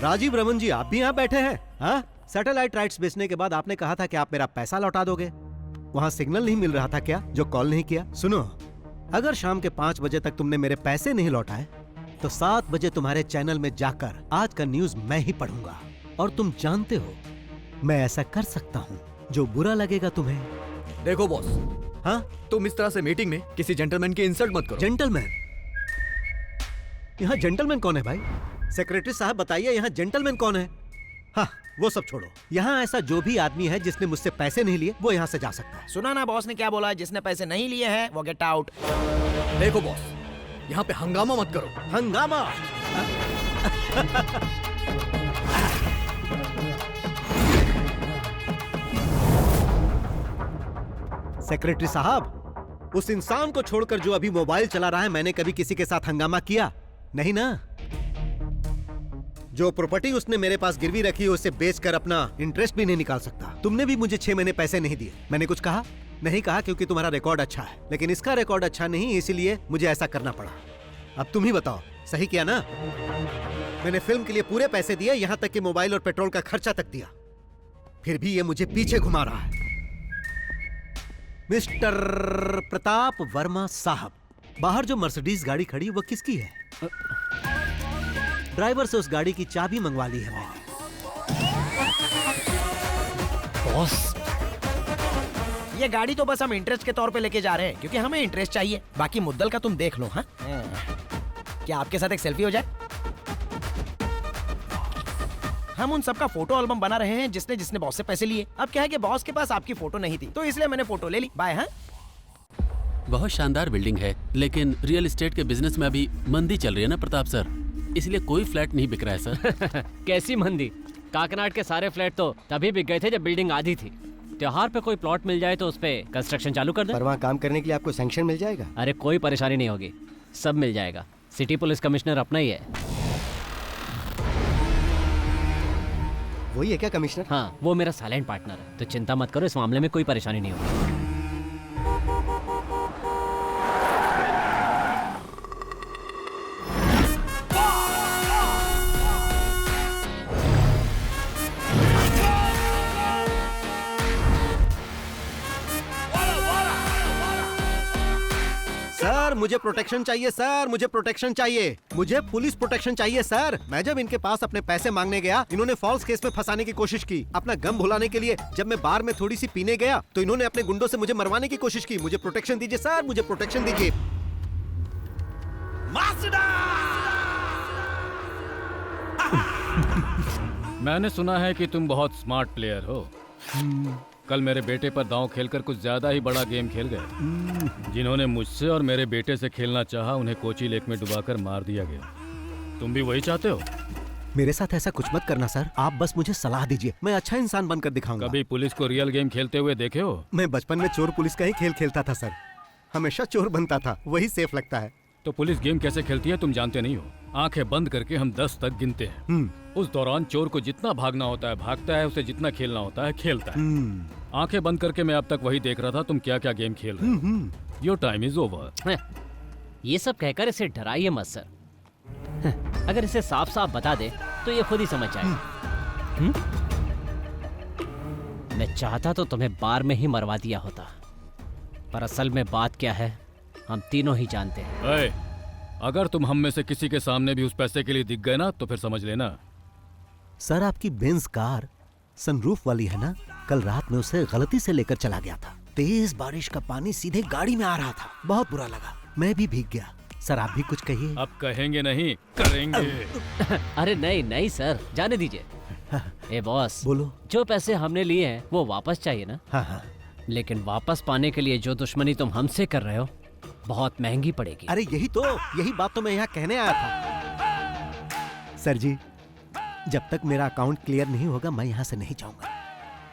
राजीव रमन जी, आप भी यहाँ बैठे हैं? हाँ, सैटेलाइट राइट्स बेचने के बाद आपने कहा था कि आप मेरा पैसा लौटा दोगे। वहाँ सिग्नल नहीं मिल रहा था क्या जो कॉल नहीं किया? सुनो, अगर शाम के 5 बजे तक तुमने मेरे पैसे नहीं लौटाए तो 7 बजे तुम्हारे चैनल में जाकर आज का न्यूज मैं ही पढ़ूंगा। और तुम जानते हो मैं ऐसा कर सकता हूँ जो बुरा लगेगा तुम्हें। देखो बॉस, हाँ, तुम इस तरह से मीटिंग में किसी जेंटलमैन की इंसल्ट मत करो। जेंटलमैन? यहाँ जेंटलमैन कौन है भाई? सेक्रेटरी साहब बताइए यहाँ जेंटलमैन कौन है? हाँ वो सब छोड़ो, यहाँ ऐसा जो भी आदमी है जिसने मुझसे पैसे नहीं लिए वो यहाँ से जा सकता है। सुना ना बॉस ने क्या बोला, जिसने पैसे नहीं लिए हैं वो गेट आउट। देखो बॉस, यहाँ पे हंगामा मत करो। हंगामा? सेक्रेटरी साहब, उस इंसान को छोड़कर जो अभी मोबाइल चला रहा है, मैंने कभी किसी के साथ हंगामा किया नहीं ना? जो प्रॉपर्टी उसने मेरे पास गिरवी रखी है उसे बेचकर अपना इंटरेस्ट भी नहीं निकाल सकता। तुमने भी मुझे 6 महीने पैसे नहीं दिए। मैंने कुछ कहा? नहीं कहा, क्योंकि तुम्हारा रिकॉर्ड अच्छा है, लेकिन इसका रिकॉर्ड अच्छा नहीं, इसीलिए मुझे ऐसा करना पड़ा। अब तुम ही बताओ, सही किया ना? मैंने फिल्म के लिए पूरे पैसे दिए, यहाँ तक कि मोबाइल और पेट्रोल का खर्चा तक दिया, फिर भी ये मुझे पीछे घुमा रहा है। मिस्टर प्रताप वर्मा साहब, बाहर जो मर्सिडीज गाड़ी खड़ी वो किसकी है? ड्राइवर से उस गाड़ी की चाबी मंगवा ली है मैंने। बॉस, ये गाड़ी तो बस हम इंटरेस्ट के तौर पे लेके जा रहे हैं, क्योंकि हमें इंटरेस्ट चाहिए। बाकी मुद्दल का तुम देख लो। हाँ, क्या आपके साथ एक सेल्फी हो जाए? हम उन सबका फोटो एल्बम बना रहे हैं जिसने जिसने बॉस से पैसे लिए। अब क्या है कि बॉस के पास आपकी फोटो नहीं थी, तो इसलिए मैंने फोटो ले ली। बाय। हाँ, बहुत शानदार बिल्डिंग है, लेकिन रियल एस्टेट के बिजनेस में अभी मंदी चल रही है ना प्रताप सर, इसलिए कोई फ्लैट नहीं बिक रहा है सर। कैसी मंदी? काकनाड के सारे फ्लैट तो तभी बिक गए थे जब बिल्डिंग आधी थी। त्योहार पे कोई प्लॉट मिल जाए तो उस पे कंस्ट्रक्शन चालू कर दे। पर वहाँ काम करने के लिए आपको सैंक्शन मिल जाएगा? अरे कोई परेशानी नहीं होगी, सब मिल जाएगा। सिटी पुलिस कमिश्नर अपना ही है। वही है क्या कमिश्नर? हाँ, वो मेरा साइलेंट पार्टनर है, तो चिंता मत करो, इस मामले में कोई परेशानी नहीं होगी। सर मुझे प्रोटेक्शन चाहिए, सर मुझे प्रोटेक्शन चाहिए, मुझे पुलिस प्रोटेक्शन चाहिए सर। मैं जब इनके पास अपने पैसे मांगने गया, इन्होंने फॉल्स केस में फंसाने की कोशिश की। अपना गम भुलाने के लिए जब मैं बार में थोड़ी सी पीने गया तो इन्होंने अपने गुंडों से मुझे मरवाने की कोशिश की। मुझे प्रोटेक्शन दीजिए सर, मुझे प्रोटेक्शन दीजिए। मैंने सुना है कि तुम बहुत स्मार्ट प्लेयर हो। कल मेरे बेटे पर दांव खेलकर कुछ ज्यादा ही बड़ा गेम खेल गए। जिन्होंने मुझसे और मेरे बेटे से खेलना चाहा, उन्हें कोची लेक में डुबाकर मार दिया गया। तुम भी वही चाहते हो? मेरे साथ ऐसा कुछ मत करना सर, आप बस मुझे सलाह दीजिए, मैं अच्छा इंसान बनकर दिखाऊंगा। कभी पुलिस को रियल गेम खेलते हुए देखे हो? मैं बचपन में चोर पुलिस का ही खेल खेलता था सर, हमेशा चोर बनता था, वही सेफ लगता है। तो पुलिस गेम कैसे खेलती है तुम जानते नहीं हो। आंखें बंद करके हम 10 तक गिनते हैं। उस दौरान चोर को जितना भागना होता है भागता है, उसे जितना खेलना होता है खेलता है। आंखें बंद करके मैं अब तक वही देख रहा था तुम क्या क्या गेम खेल रहे हो। Your time is over. ये सब कहकर इसे डराइए मत सर, अगर इसे साफ साफ बता दे तो ये खुद ही समझ जाएगा। मैं चाहता तो तुम्हें बार में ही मरवा दिया होता, पर असल में बात क्या है हम तीनों ही जानते हैं। अगर तुम हम में से किसी के सामने भी उस पैसे के लिए दिख गए ना तो फिर समझ लेना। सर आपकी बेंज कार सनरूफ वाली है ना? कल रात में उसे गलती से लेकर चला गया था। तेज बारिश का पानी सीधे गाड़ी में आ रहा था, बहुत बुरा लगा, मैं भी भीग गया। सर आप भी कुछ कहिए। अब कहेंगे नहीं, करेंगे। अरे नहीं नहीं सर, जाने दीजिए। ए बॉस, बोलो। जो पैसे हमने लिए हैं वो वापस चाहिए ना? हाँ हाँ। लेकिन वापस पाने के लिए जो दुश्मनी तुम हमसे कर रहे हो बहुत महंगी पड़ेगी। अरे यही बात तो मैं यहाँ कहने आया था। सर जी, जब तक मेरा अकाउंट क्लियर नहीं होगा मैं यहाँ से नहीं जाऊंगा।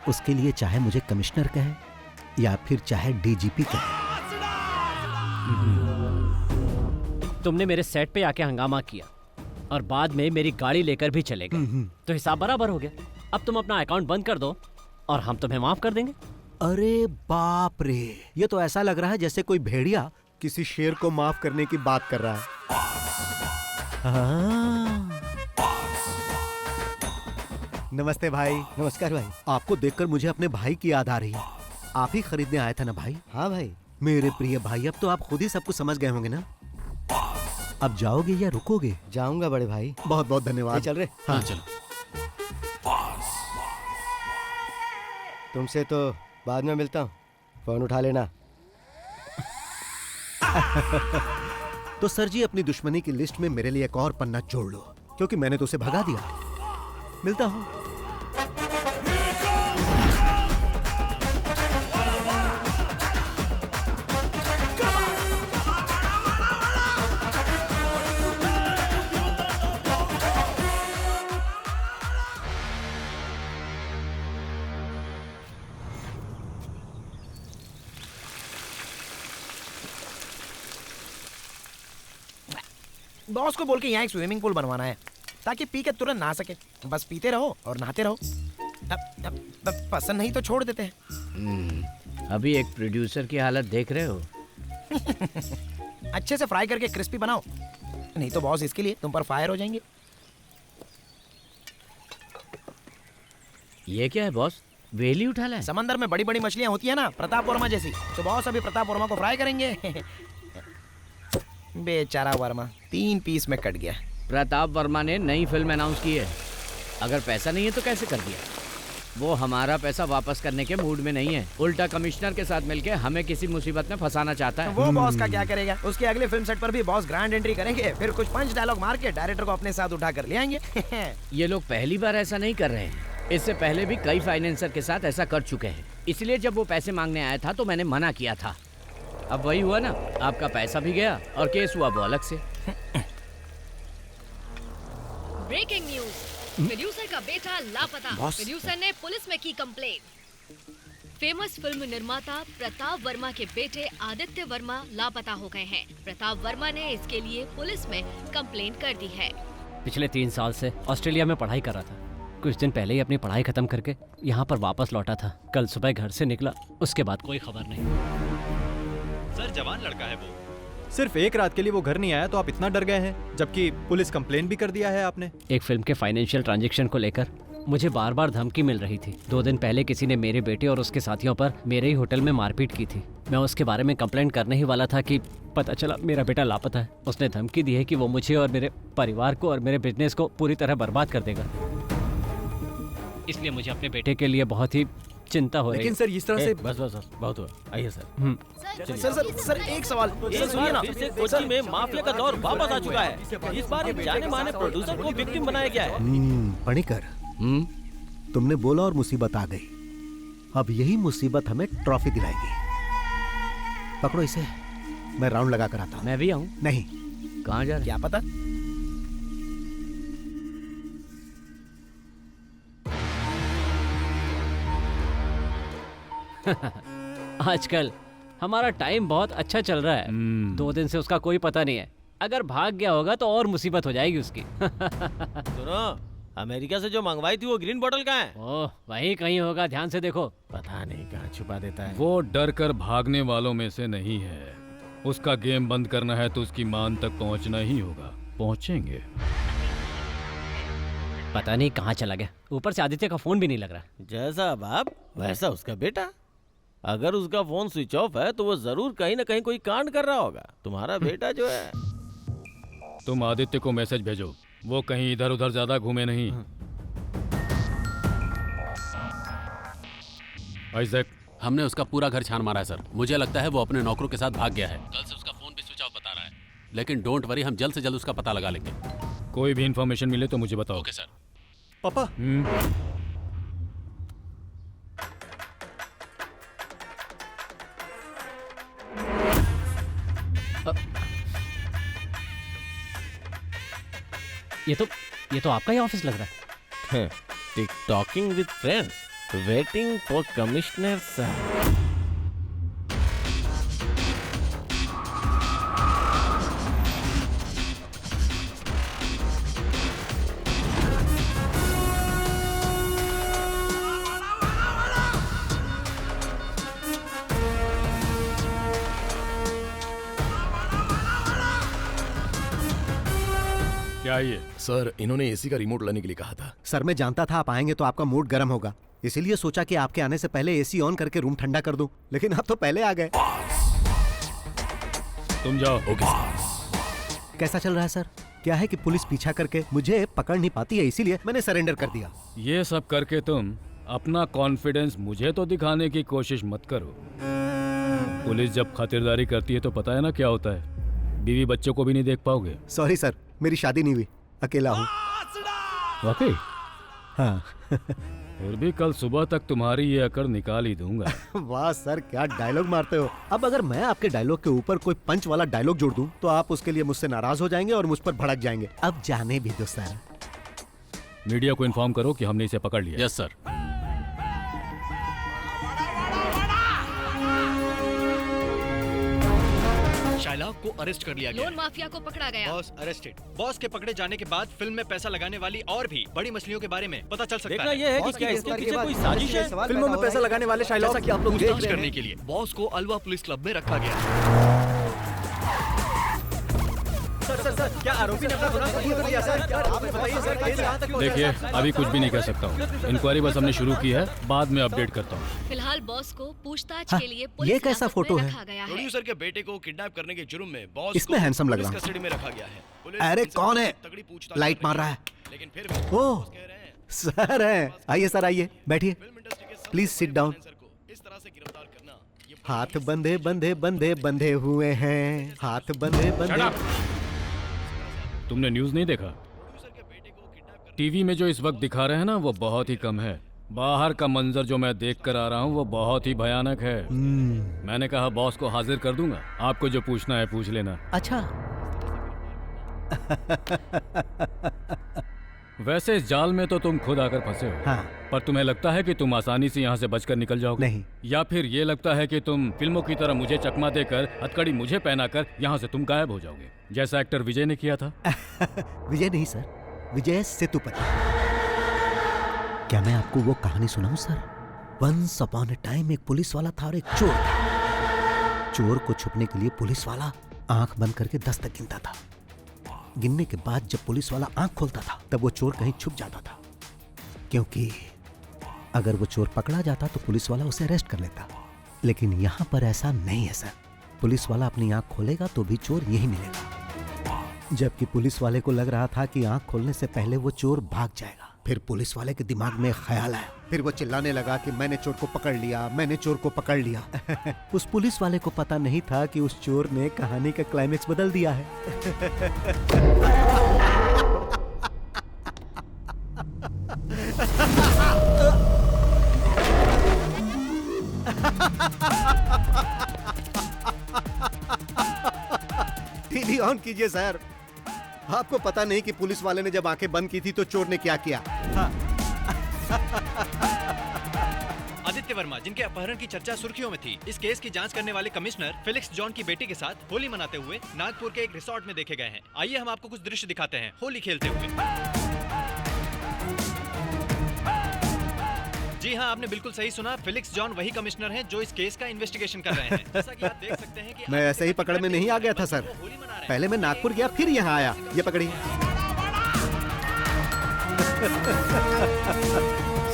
उसके लिए चाहे मुझे कमिश्नर कहे या फिर चाहे डीजीपी कहे। तुमने मेरे सेट पे आके हंगामा किया और बाद में मेरी गाड़ी लेकर भी चले गए, तो हिसाब बराबर हो गया। अब तुम अपना अकाउंट बंद कर दो और हम तुम्हें माफ कर देंगे। अरे बाप रे, ये तो ऐसा लग रहा है जैसे कोई भेड़िया किसी शेर को माफ करने की बात कर रहा है। नमस्ते भाई। नमस्कार भाई। आपको देखकर मुझे अपने भाई की याद आ रही है। आप ही खरीदने आया था ना भाई? हाँ भाई। मेरे प्रिय भाई, अब तो आप खुद ही सब कुछ समझ गए होंगे ना? अब जाओगे या रुकोगे? जाऊंगा बड़े भाई। बहुत बहुत धन्यवाद। चल रहे? हाँ चलो। तुमसे तो बाद में मिलता हूँ, फोन उठा लेना। तो सर जी अपनी दुश्मनी की लिस्ट में मेरे लिए एक और पन्ना जोड़ लो। क्योंकि मैंने तो उसे भगा दिया। मिलता हूँ। बॉस को बोल के यहाँ एक स्विमिंग पूल बनवाना है ताकि पी के तुरंत नहा सके। बस पीते रहो और नहाते रहो। अब पसंद नहीं तो छोड़ देते हैं। अभी एक प्रोड्यूसर की हालत देख रहे हो। अच्छे से फ्राई करके क्रिस्पी बनाओ, नहीं तो बॉस इसके लिए तुम पर फायर हो जाएंगे। ये क्या है बॉस? वेली उठा लाए? समंदर में बड़ी बड़ी मछलियाँ होती है ना, प्रताप वर्मा जैसी, तो बॉस अभी प्रताप वर्मा को फ्राई करेंगे। बेचारा वर्मा 3 पीस में कट गया। प्रताप वर्मा ने नई फिल्म अनाउंस की है। अगर पैसा नहीं है तो कैसे कर दिया? वो हमारा पैसा वापस करने के मूड में नहीं है, उल्टा कमिश्नर के साथ मिलके हमें किसी मुसीबत में फंसाना चाहता है। वो बॉस का क्या करेगा? उसके अगले फिल्म सेट पर भी बॉस ग्रैंड एंट्री करेंगे, फिर कुछ पंच डायलॉग मार के डायरेक्टर को अपने साथ उठा कर ले आएंगे। ये लोग पहली बार ऐसा नहीं कर रहे हैं, इससे पहले भी कई फाइनेंसर के साथ ऐसा कर चुके हैं। इसलिए जब वो पैसे मांगने आया था तो मैंने मना किया था। अब वही हुआ ना, आपका पैसा भी गया और केस हुआ वो अलग से। ब्रेकिंग न्यूज, प्रोड्यूसर का बेटा लापता। प्रोड्यूसर ने पुलिस में की कंप्लेन। फेमस फिल्म निर्माता प्रताप वर्मा के बेटे आदित्य वर्मा लापता हो गए हैं। प्रताप वर्मा ने इसके लिए पुलिस में कंप्लेन कर दी है। पिछले 3 साल से ऑस्ट्रेलिया में पढ़ाई कर रहा था। कुछ दिन पहले ही अपनी पढ़ाई खत्म करके यहाँ पर वापस लौटा था। कल सुबह घर से निकला, उसके बाद कोई खबर नहीं। सर जवान लड़का है वो, सिर्फ एक रात के लिए वो घर नहीं आया तो आप इतना डर गए हैं, जबकि पुलिस कंप्लेन भी कर दिया है आपने। एक फिल्म के फाइनेंशियल ट्रांजैक्शन को लेकर मुझे बार बार धमकी मिल रही थी। 2 दिन पहले किसी ने मेरे बेटे और उसके साथियों पर मेरे ही होटल में मारपीट की थी। मैं उसके बारे में कंप्लेंट करने ही वाला था कि पता चला मेरा बेटा लापता है। उसने धमकी दी है कि वो मुझे और मेरे परिवार को और मेरे बिजनेस को पूरी तरह बर्बाद कर देगा। इसलिए मुझे अपने बेटे के लिए बहुत ही चिंता हो रही है। लेकिन सर इस तरह से बस बहुत हुआ। आइए सर। सर एक सवाल सुनिए ना, फिर से कोच्चि में माफिया का दौर वापस आ चुका है। इस बार एक जाने माने प्रोड्यूसर को विक्टिम बनाया गया है। पणिकर, तुमने बोला और मुसीबत आ गई। अब यही मुसीबत हमें ट्रॉफी दिलाएगी। पकड़ो इसे, मैं राउंड लगा कर आता हूँ। मैं भी आऊँ? नहीं। कहाँ जा रहे? क्या पता। आजकल हमारा टाइम बहुत अच्छा चल रहा है। 2 दिन से उसका कोई पता नहीं है। अगर भाग गया होगा तो और मुसीबत हो जाएगी उसकी। सुनो, अमेरिका से जो मंगवाई थी वो ग्रीन बोतल कहाँ है? ओह, वहीं कहीं होगा, ध्यान से देखो। पता नहीं कहाँ छुपा देता है। वो डर कर भागने वालों में से नहीं है। उसका गेम बंद करना है तो उसकी मान तक पहुंचना ही होगा। पहुंचेंगे। पता नहीं कहाँ चला गया। ऊपर से आदित्य का फोन भी नहीं लग रहा। जैसा बाप वैसा उसका बेटा। अगर उसका फोन स्विच ऑफ है तो वो जरूर कहीं ना कहीं कोई कांड कर रहा होगा। तुम्हारा बेटा जो है। तुम आदित्य को मैसेज भेजो, वो कहीं इधर उधर ज्यादा घूमे नहीं। आइजैक, हमने उसका पूरा घर छान मारा है सर। मुझे लगता है वो अपने नौकरों के साथ भाग गया है। कल से उसका फोन भी स्विच ऑफ बता रहा है। लेकिन डोंट वरी, हम जल्द से जल्द उसका पता लगा लेंगे। कोई भी इंफॉर्मेशन मिले तो मुझे बताओ। Okay sir. पापा। ये तो आपका ही ऑफिस लग रहा है। Tick talking with friends, waiting for commissioner sir. क्या ये? सर इन्होंने एसी का रिमोट लाने के लिए कहा था। सर मैं जानता था आप आएंगे तो आपका मूड गर्म होगा, इसीलिए सोचा कि आपके आने से पहले एसी ऑन करके रूम ठंडा कर दूं। लेकिन आप तो पहले आ गए। तुम जाओ। ओके। कैसा चल रहा है सर? क्या है कि पुलिस पीछा करके मुझे पकड़ नहीं पाती है, इसीलिए मैंने सरेंडर कर दिया। ये सब करके तुम अपना कॉन्फिडेंस मुझे तो दिखाने की कोशिश मत करो। पुलिस जब खातिरदारी करती है तो पता है ना क्या होता है। बीवी बच्चों को भी नहीं देख पाओगे। सॉरी सर, मेरी शादी नहीं हुई, अकेला हूँ। वाकई? हाँ। फिर भी कल सुबह तक तुम्हारी ये अकड़ निकाल ही दूंगा। वाह सर, क्या डायलॉग मारते हो। अब अगर मैं आपके डायलॉग के ऊपर कोई पंच वाला डायलॉग जोड़ दूं तो आप उसके लिए मुझसे नाराज हो जाएंगे और मुझ पर भड़क जाएंगे। अब जाने भी दो सर। मीडिया को इन्फॉर्म करो कि हमने इसे पकड़ लिया। Yes sir. शाइलॉक को अरेस्ट कर लिया गया। लोन माफिया को पकड़ा गया। Boss arrested. बॉस के पकड़े जाने के बाद फिल्म में पैसा लगाने वाली और भी बड़ी मछलियों के बारे में पता चल सकता देखना है। ये है कि क्या इसके पीछे कोई साजिश है? फिल्मों में पैसा लगाने वाले शाइलॉक जैसा कि आप लोग जांच करने के लिए बॉस को अलवा पुलिस क्लब में रखा गया। सर, क्या आरोपी ने अपना गुनाह कबूल कर लिया सर? आप बताइए सर, केस कहां तक पहुंचा? देखिए, अभी कुछ भी नहीं कह सकता हूँ। इंक्वायरी बस हमने शुरू की है, बाद में अपडेट करता हूँ। फिलहाल बॉस को पूछताछ हाँ, के लिए ये पुलिस कैसा हिरासत फोटो में है? रखा गया है। प्रोड्यूसर के बेटे को किडनैप करने के जुर्म में बॉस इसमें हैंडसम लग रहा पुलिस कस्टडी में रखा गया है। पुलिस अरे इनसे कौन है? तगड़ी पूछताछ लाइट कर मार रही रहा है। लेकिन फिर भी ओह, बॉस कह रहे हैं सर है। आइए सर, आइए बैठिए। Please sit down. इस तरह से गिरफ्तार करना ये हाथ बंधे बंधे बंधे बंधे हुए हैं, हाथ बंधे बंधे। तुमने न्यूज़ नहीं देखा? टीवी में जो इस वक्त दिखा रहे हैं ना, वो बहुत ही कम है। बाहर का मंजर जो मैं देख कर आ रहा हूँ वो बहुत ही भयानक है। मैंने कहा बॉस को हाजिर कर दूंगा, आपको जो पूछना है पूछ लेना। अच्छा। वैसे इस जाल में तो तुम खुद आकर फंसे हो। हाँ। पर तुम्हें लगता है कि तुम आसानी से यहाँ से बचकर निकल जाओगे? नहीं। या फिर ये लगता है कि तुम फिल्मों की तरह मुझे चकमा देकर, हथकड़ी मुझे पहनाकर यहाँ से तुम गायब हो जाओगे, जैसा एक्टर विजय ने किया था? विजय नहीं सर, विजय सेतुपति। क्या मैं आपको वो कहानी सुनाऊं sir? Once upon a time एक पुलिस वाला था और एक चोर था। चोर को छुपने के लिए पुलिस वाला आंख बंद करके 10 तक गिनता था। गिनने के बाद जब पुलिस वाला आंख खोलता था तब वो चोर कहीं छुप जाता था, क्योंकि अगर वो चोर पकड़ा जाता तो पुलिस वाला उसे अरेस्ट कर लेता। लेकिन यहाँ पर ऐसा नहीं है सर। पुलिस वाला अपनी आंख खोलेगा तो भी चोर यही मिलेगा। जबकि पुलिस वाले को लग रहा था कि आंख खोलने से पहले वो चोर भाग जाएगा। फिर पुलिस वाले के दिमाग में ख्याल आया, फिर वो चिल्लाने लगा कि मैंने चोर को पकड़ लिया, मैंने चोर को पकड़ लिया। उस पुलिस वाले को पता नहीं था कि उस चोर ने कहानी का क्लाइमेक्स बदल दिया है। टीवी ऑन कीजिए सर। आपको पता नहीं कि पुलिस वाले ने जब आंखें बंद की थी तो चोर ने क्या किया? हाँ। आदित्य वर्मा, जिनके अपहरण की चर्चा सुर्खियों में थी, इस केस की जांच करने वाले कमिश्नर फेलिक्स जॉन की बेटी के साथ होली मनाते हुए नागपुर के एक रिसोर्ट में देखे गए हैं। आइए हम आपको कुछ दृश्य दिखाते हैं होली खेलते हुए। जी हाँ, आपने बिल्कुल सही सुना। फेलिक्स जॉन वही कमिश्नर हैं जो इस केस का इन्वेस्टिगेशन कर रहे हैं। जैसा कि आप देख सकते हैं कि मैं ऐसे ही पकड़ में नहीं आ गया था सर। पहले मैं नागपुर गया, फिर यहाँ आया। ये पकड़िए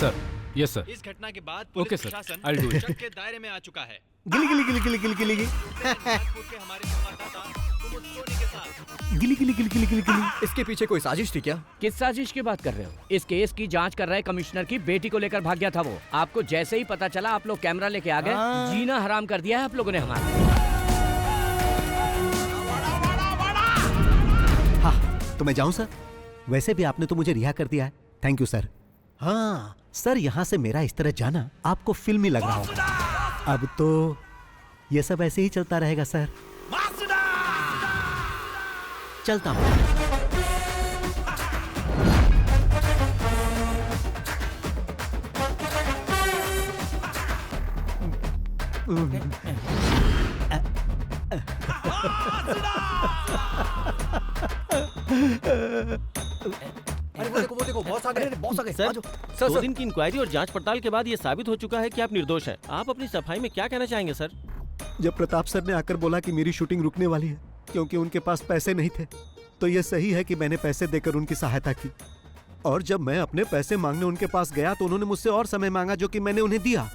सर। Yes sir. इस घटना के बाद ओके पुलिस सर, प्रशासन I'll do it. शक के दायरे में आ चुका है। गिली गिली गिली गिली गिली गिली गिली नागपुर के हमारे संवाददाता कुमुद सोनी के साथ। गिली गिली गिली गिली गिली गिली। इसके पीछे कोई साजिश थी क्या? किस साजिश की बात कर रहे हो? इस केस की जांच कर रहे कमिश्नर की बेटी को लेकर भाग गया था वो। आपको जैसे ही पता चला आप लोग कैमरा लेके आ गए। जीना हराम कर दिया है आप लोगों ने हमारा। हाँ, तो मैं जाऊं सर? वैसे भी आपने तो मुझे रिहा कर दिया है। Thank you sir. हाँ सर, यहाँ से मेरा इस तरह जाना आपको फिल्मी लग रहा होगा। अब तो ये सब ऐसे ही चलता रहेगा सर। चलता हूँ। अरे वो देखो बॉस आ गए, बॉस आ गए। सर, सर, 2 दिन की इंक्वायरी और जांच पड़ताल के बाद ये साबित हो चुका है कि आप निर्दोष हैं। आप अपनी सफाई में क्या कहना चाहेंगे सर? जब प्रताप सर ने आकर बोला कि मेरी शूटिंग रुकने वाली है क्योंकि उनके पास पैसे नहीं थे, तो ये सही है कि मैंने पैसे देकर उनकी सहायता की। और जब मैं अपने पैसे मांगने उनके पास गया तो उन्होंने मुझसे और समय मांगा, जो कि मैंने उन्हें दिया।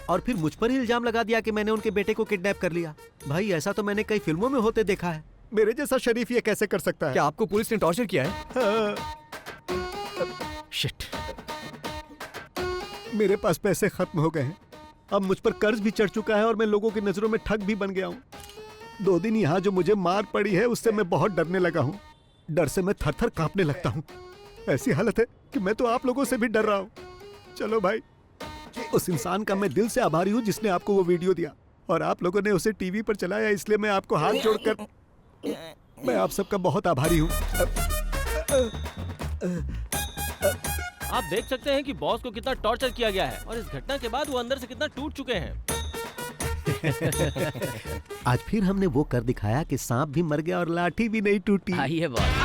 और फिर मुझ पर ही इल्जाम लगा दिया कि मैंने उनके बेटे को किडनैप कर लिया। भाई, ऐसा तो मैंने कई फिल्मों में होते देखा है। मेरे जैसा शरीफ ये कैसे कर सकता है? क्या आपको पुलिस ने टॉर्चर किया है? हाँ। शिट। मेरे पास पैसे खत्म हो गए हैं। अब मुझ पर कर्ज भी चढ़ चुका है और मैं लोगों की नजरों में ठग भी बन गया हूँ। 2 दिन यहाँ जो मुझे मार पड़ी है उससे मैं बहुत डरने लगा हूँ। डर से मैं थर थर कांपने लगता हूँ। ऐसी हालत है कि मैं तो आप लोगों से भी डर रहा हूँ। चलो भाई, उस इंसान का मैं दिल से आभारी हूँ जिसने आपको वो वीडियो दिया, और आप लोगों ने उसे टीवी पर चलाया, इसलिए मैं आपको हाथ जोड़कर मैं आप सबका बहुत आभारी हूँ। आप देख सकते हैं कि बॉस को कितना टॉर्चर किया गया है और इस घटना के बाद वो अंदर से कितना टूट चुके हैं। आज फिर हमने वो कर दिखाया कि सांप भी मर गया और लाठी भी नहीं टूटी। आइए बॉस।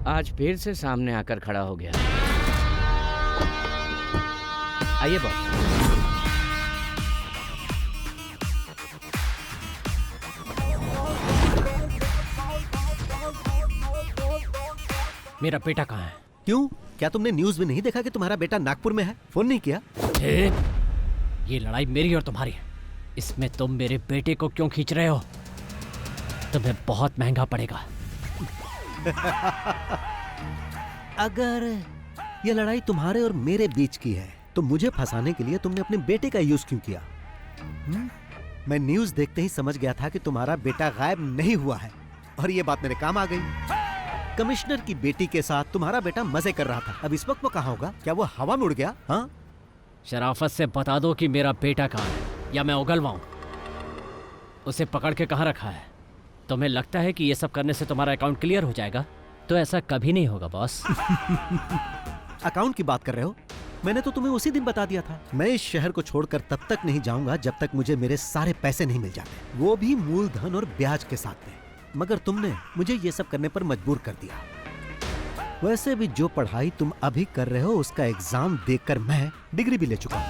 आज फिर से सामने आकर खड़ा हो गया। आइए बॉस। मेरा बेटा कहाँ है? क्यों, क्या तुमने न्यूज में नहीं देखा कि तुम्हारा बेटा नागपुर में है? फोन नहीं किया? ये लड़ाई मेरी और तुम्हारी है। इसमें तुम मेरे बेटे को क्यों खींच रहे हो? तुम्हें बहुत महंगा पड़ेगा। अगर ये लड़ाई तुम्हारे और मेरे बीच की है तो मुझे फंसाने के लिए तुमने अपने बेटे का यूज क्यों किया? मैं न्यूज देखते ही समझ गया था कि तुम्हारा बेटा गायब नहीं हुआ है, और ये बात मेरे काम आ गई। कमिश्नर की बेटी के साथ तुम्हारा बेटा मजे कर रहा था। अब इस वक्त वो कहाँ होगा? क्या वो हवा में उड़ गया? हाँ, शराफत से बता दो कि मेरा बेटा कहाँ है, या मैं उगलवाऊं। उसे पकड़ के कहाँ रखा है? तुम्हें लगता है कि ये सब करने से तुम्हारा अकाउंट क्लियर हो जाएगा? तो ऐसा कभी नहीं होगा बॉस। अकाउंट की बात कर रहे हो? मैंने तो तुम्हें उसी दिन बता दिया था। मैं इस शहर को छोड़कर तब तक नहीं जाऊंगा जब तक मुझे मेरे सारे पैसे नहीं मिल जाते, वो भी मूलधन और ब्याज के साथ में। मगर तुमने मुझे ये सब करने पर मजबूर कर दिया। वैसे भी जो पढ़ाई तुम अभी कर रहे हो उसका एग्जाम देकर मैं डिग्री भी ले चुका हूं।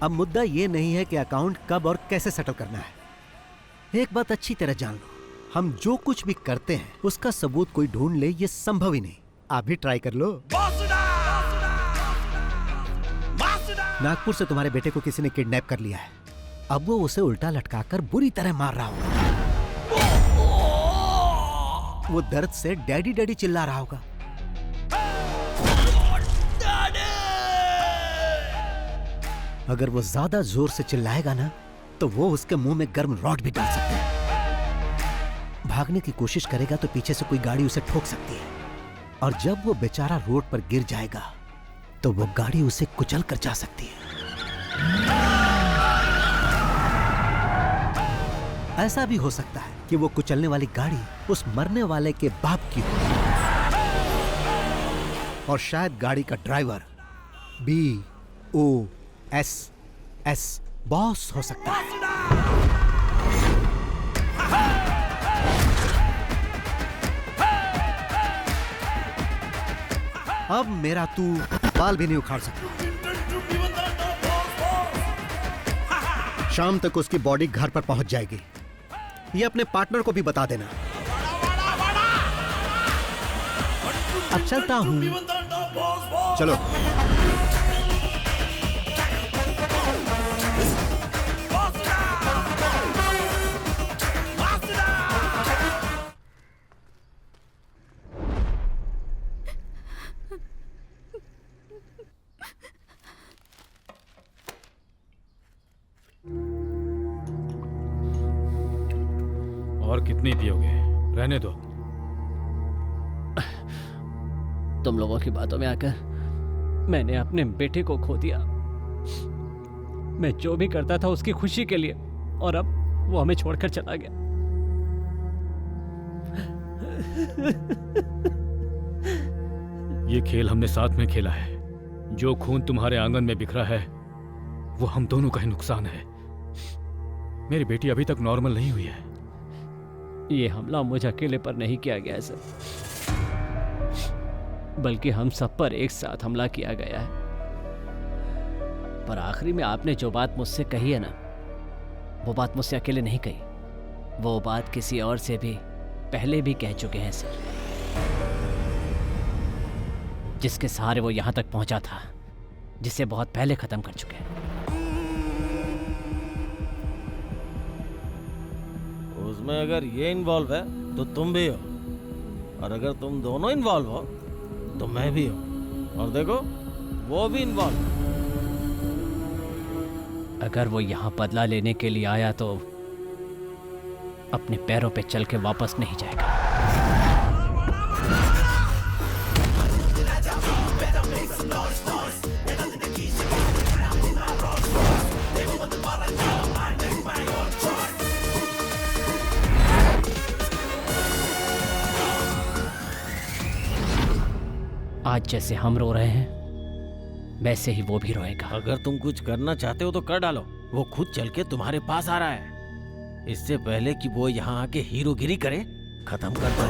अब मुद्दा ये नहीं है कि अकाउंट कब और कैसे सेटल करना है। एक बात अच्छी तरह जान लो, हम जो कुछ भी करते हैं उसका सबूत कोई ढूंढ ले, ये संभव ही नहीं। आप भी ट्राई कर लो। नागपुर से तुम्हारे बेटे को किसी ने किडनैप कर लिया है। अब वो उसे उल्टा लटकाकर बुरी तरह मार रहा होगा। वो दर्द से डैडी डैडी चिल्ला रहा होगा। अगर वो ज्यादा जोर से चिल्लाएगा ना तो वो उसके मुंह में गर्म रॉड भी डाल सकते हैं। भागने की कोशिश करेगा तो पीछे से कोई गाड़ी उसे ठोक सकती है, और जब वो बेचारा रोड पर गिर जाएगा तो वो गाड़ी उसे कुचल कर जा सकती है। ऐसा भी हो सकता है कि वो कुचलने वाली गाड़ी उस मरने वाले के बाप की हो, और शायद गाड़ी का ड्राइवर BOSS बॉस हो सकता है। अब मेरा तू बाल भी नहीं उखाड़ सकता। शाम तक उसकी बॉडी घर पर पहुंच जाएगी। ये अपने पार्टनर को भी बता देना। अब चलता हूं। चलो। और कितनी पियोगे? रहने दो। तुम लोगों की बातों में आकर मैंने अपने बेटे को खो दिया। मैं जो भी करता था उसकी खुशी के लिए, और अब वो हमें छोड़कर चला गया। ये खेल हमने साथ में खेला है। जो खून तुम्हारे आंगन में बिखरा है वो हम दोनों का ही नुकसान है। मेरी बेटी अभी तक नॉर्मल नहीं हुई है। ये हमला मुझे अकेले पर नहीं किया गया है सर, बल्कि हम सब पर एक साथ हमला किया गया है। पर आखिरी में आपने जो बात मुझसे कही है ना, वो बात मुझसे अकेले नहीं कही। वो बात किसी और से भी पहले भी कह चुके हैं सर, जिसके सहारे वो यहां तक पहुंचा था, जिसे बहुत पहले खत्म कर चुके हैं। उसमें अगर ये इन्वॉल्व है तो तुम भी हो, और अगर तुम दोनों इन्वॉल्व हो तो मैं भी हूँ, और देखो वो भी इन्वॉल्व है। अगर वो यहाँ बदला लेने के लिए आया तो अपने पैरों पे चल के वापस नहीं जाएगा। आज जैसे हम रो रहे हैं वैसे ही वो भी रोएगा। अगर तुम कुछ करना चाहते हो तो कर डालो, वो खुद चल के तुम्हारे पास आ रहा है। इससे पहले कि वो यहाँ आके हीरोगिरी करे, खत्म कर दो।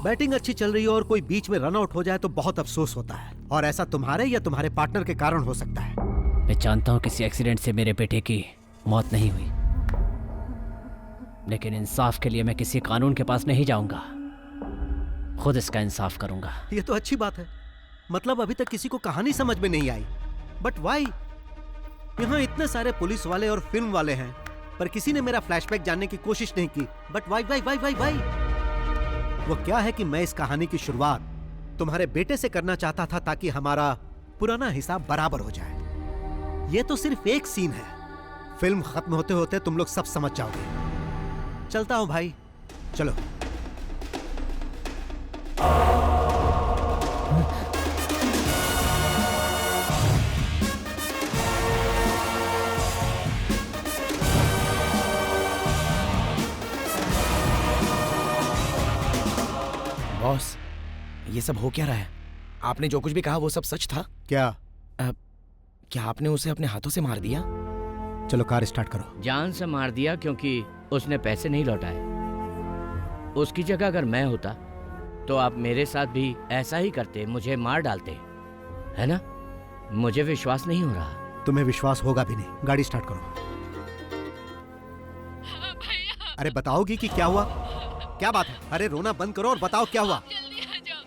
बैटिंग अच्छी चल रही हो और कोई बीच में रन आउट हो जाए तो बहुत अफसोस होता है, और ऐसा तुम्हारे या तुम्हारे पार्टनर के कारण हो सकता है। मैं जानता हूँ किसी एक्सीडेंट से मेरे बेटे की मौत नहीं हुई, लेकिन इंसाफ के लिए मैं किसी कानून के पास नहीं जाऊंगा, खुद इसका इंसाफ करूंगा। ये तो अच्छी बात है। मतलब अभी तक किसी को कहानी समझ में नहीं आई, बट वाई? यहाँ इतने सारे पुलिस वाले और फिल्म वाले हैं, पर किसी ने मेरा फ्लैशबैक जानने की कोशिश नहीं की। But why why why why why? वो क्या है कि मैं इस कहानी की शुरुआत तुम्हारे बेटे से करना चाहता था, ताकि हमारा पुराना हिसाब बराबर हो जाए। ये तो सिर्फ एक सीन है, फिल्म खत्म होते होते तुम लोग सब समझ जाओगे। चलता हूं भाई, चलो। बॉस, ये सब हो क्या रहा है? आपने जो कुछ भी कहा वो सब सच था? क्या? क्या आपने उसे अपने हाथों से मार दिया? चलो कार स्टार्ट करो। जान से मार दिया क्योंकि उसने पैसे नहीं लौटाए। उसकी जगह अगर मैं होता तो आप मेरे साथ भी ऐसा ही करते, मुझे मार डालते, है ना? मुझे विश्वास नहीं हो रहा। तुम्हें विश्वास होगा भी नहीं। गाड़ी स्टार्ट करो। अरे बताओगी कि क्या हुआ? क्या बात है? अरे रोना बंद करो और बताओ क्या हुआ।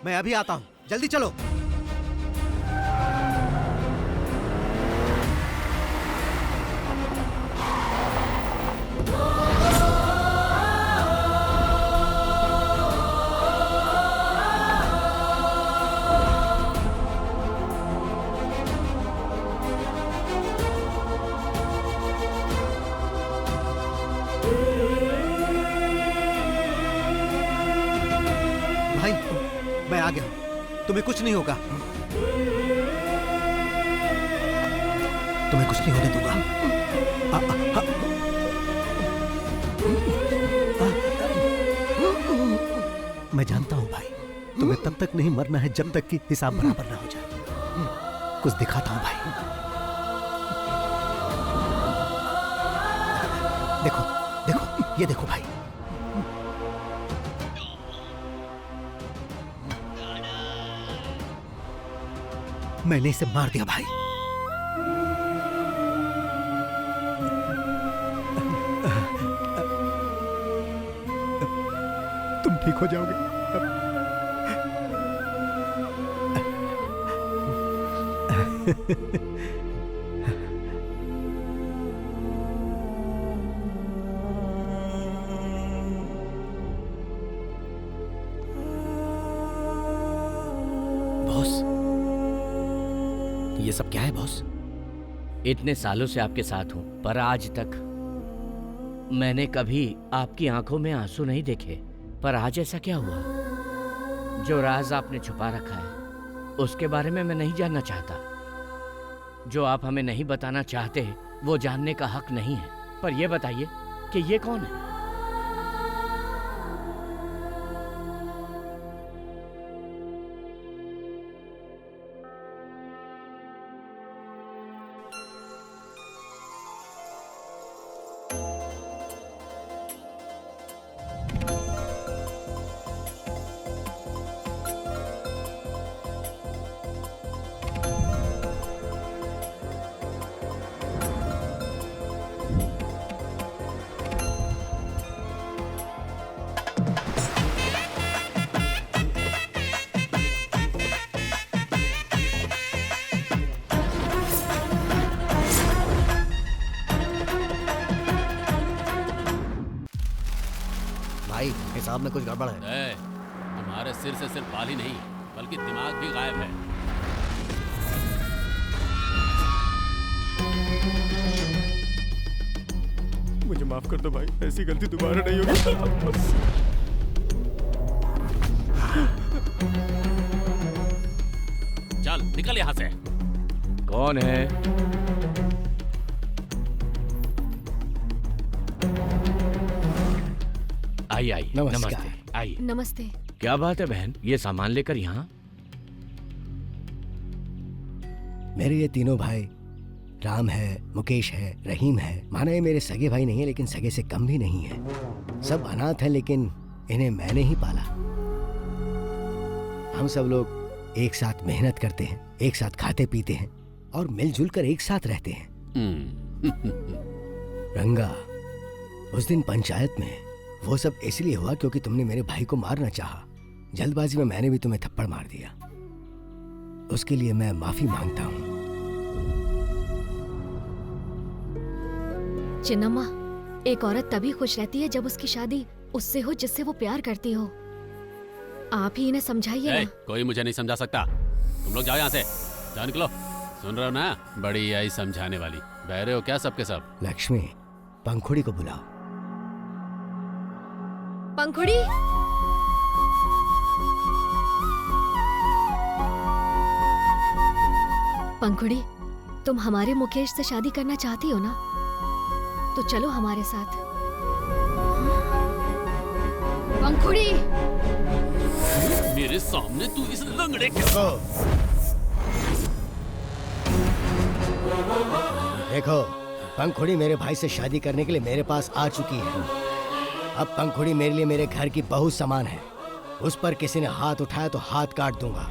मैं अभी आता हूँ, जल्दी चलो। मैं आ गया हूं, तुम्हें कुछ नहीं होगा। तुम्हें कुछ नहीं होने दूंगा। मैं जानता हूं भाई, तुम्हें तब तक नहीं मरना है जब तक कि हिसाब बराबर ना हो जाए। कुछ दिखाता हूं भाई। देखो देखो, ये देखो भाई। मैंने इसे मार दिया भाई। तुम ठीक हो जाओगे। बॉस, ये सब क्या है बॉस? इतने सालों से आपके साथ हूं, पर आज तक मैंने कभी आपकी आंखों में आंसू नहीं देखे। पर आज ऐसा क्या हुआ? जो राज आपने छुपा रखा है उसके बारे में मैं नहीं जानना चाहता। जो आप हमें नहीं बताना चाहते वो जानने का हक नहीं है। पर यह बताइए कि ये कौन है? भाई हिसाब में कुछ गड़बड़ है। तुम्हारे सिर से सिर्फ बाल ही नहीं बल्कि दिमाग भी गायब है। मुझे माफ कर दो भाई, ऐसी गलती दोबारा नहीं होगी। चल निकल यहाँ से। कौन है? आई आई नमस्ते। आई नमस्ते। क्या बात है बहन, ये सामान लेकर यहाँ? मेरे ये तीनों भाई राम है, मुकेश है, रहीम है। माना ये मेरे सगे भाई नहीं है लेकिन सगे से कम भी नहीं है। सब अनाथ हैं लेकिन इन्हें मैंने ही पाला। हम सब लोग एक साथ मेहनत करते हैं, एक साथ खाते पीते हैं और मिलजुल कर एक साथ रहते हैं। रंगा, उस दिन पंचायत में वो सब इसलिए हुआ क्योंकि तुमने मेरे भाई को मारना चाहा। जल्दबाजी में मैंने भी तुम्हें थप्पड़ मार दिया। उसके लिए मैं माफी मांगता हूँ। चिन्नम्मा, एक औरत तभी खुश रहती है जब उसकी शादी उससे हो जिससे वो प्यार करती हो। आप ही इन्हें समझाइए ना। कोई मुझे नहीं समझा सकता। तुम लोग जाओ यहाँ से, जाओ निकलो। सुन रहे हो ना, बड़ी आई समझाने वाली। बहरे हो क्या सबके सब? लक्ष्मी, पंखुड़ी को बुलाओ। पंखुड़ी, पंखुड़ी, तुम हमारे मुकेश से शादी करना चाहती हो ना? तो चलो हमारे साथ। पंखुड़ी, मेरे सामने तू इस लंगड़े के देखो, पंखुड़ी मेरे भाई से शादी करने के लिए मेरे पास आ चुकी है। अब पंखुड़ी मेरे लिए मेरे घर की बहू समान है। उस पर किसी ने हाथ उठाया तो हाथ काट दूंगा।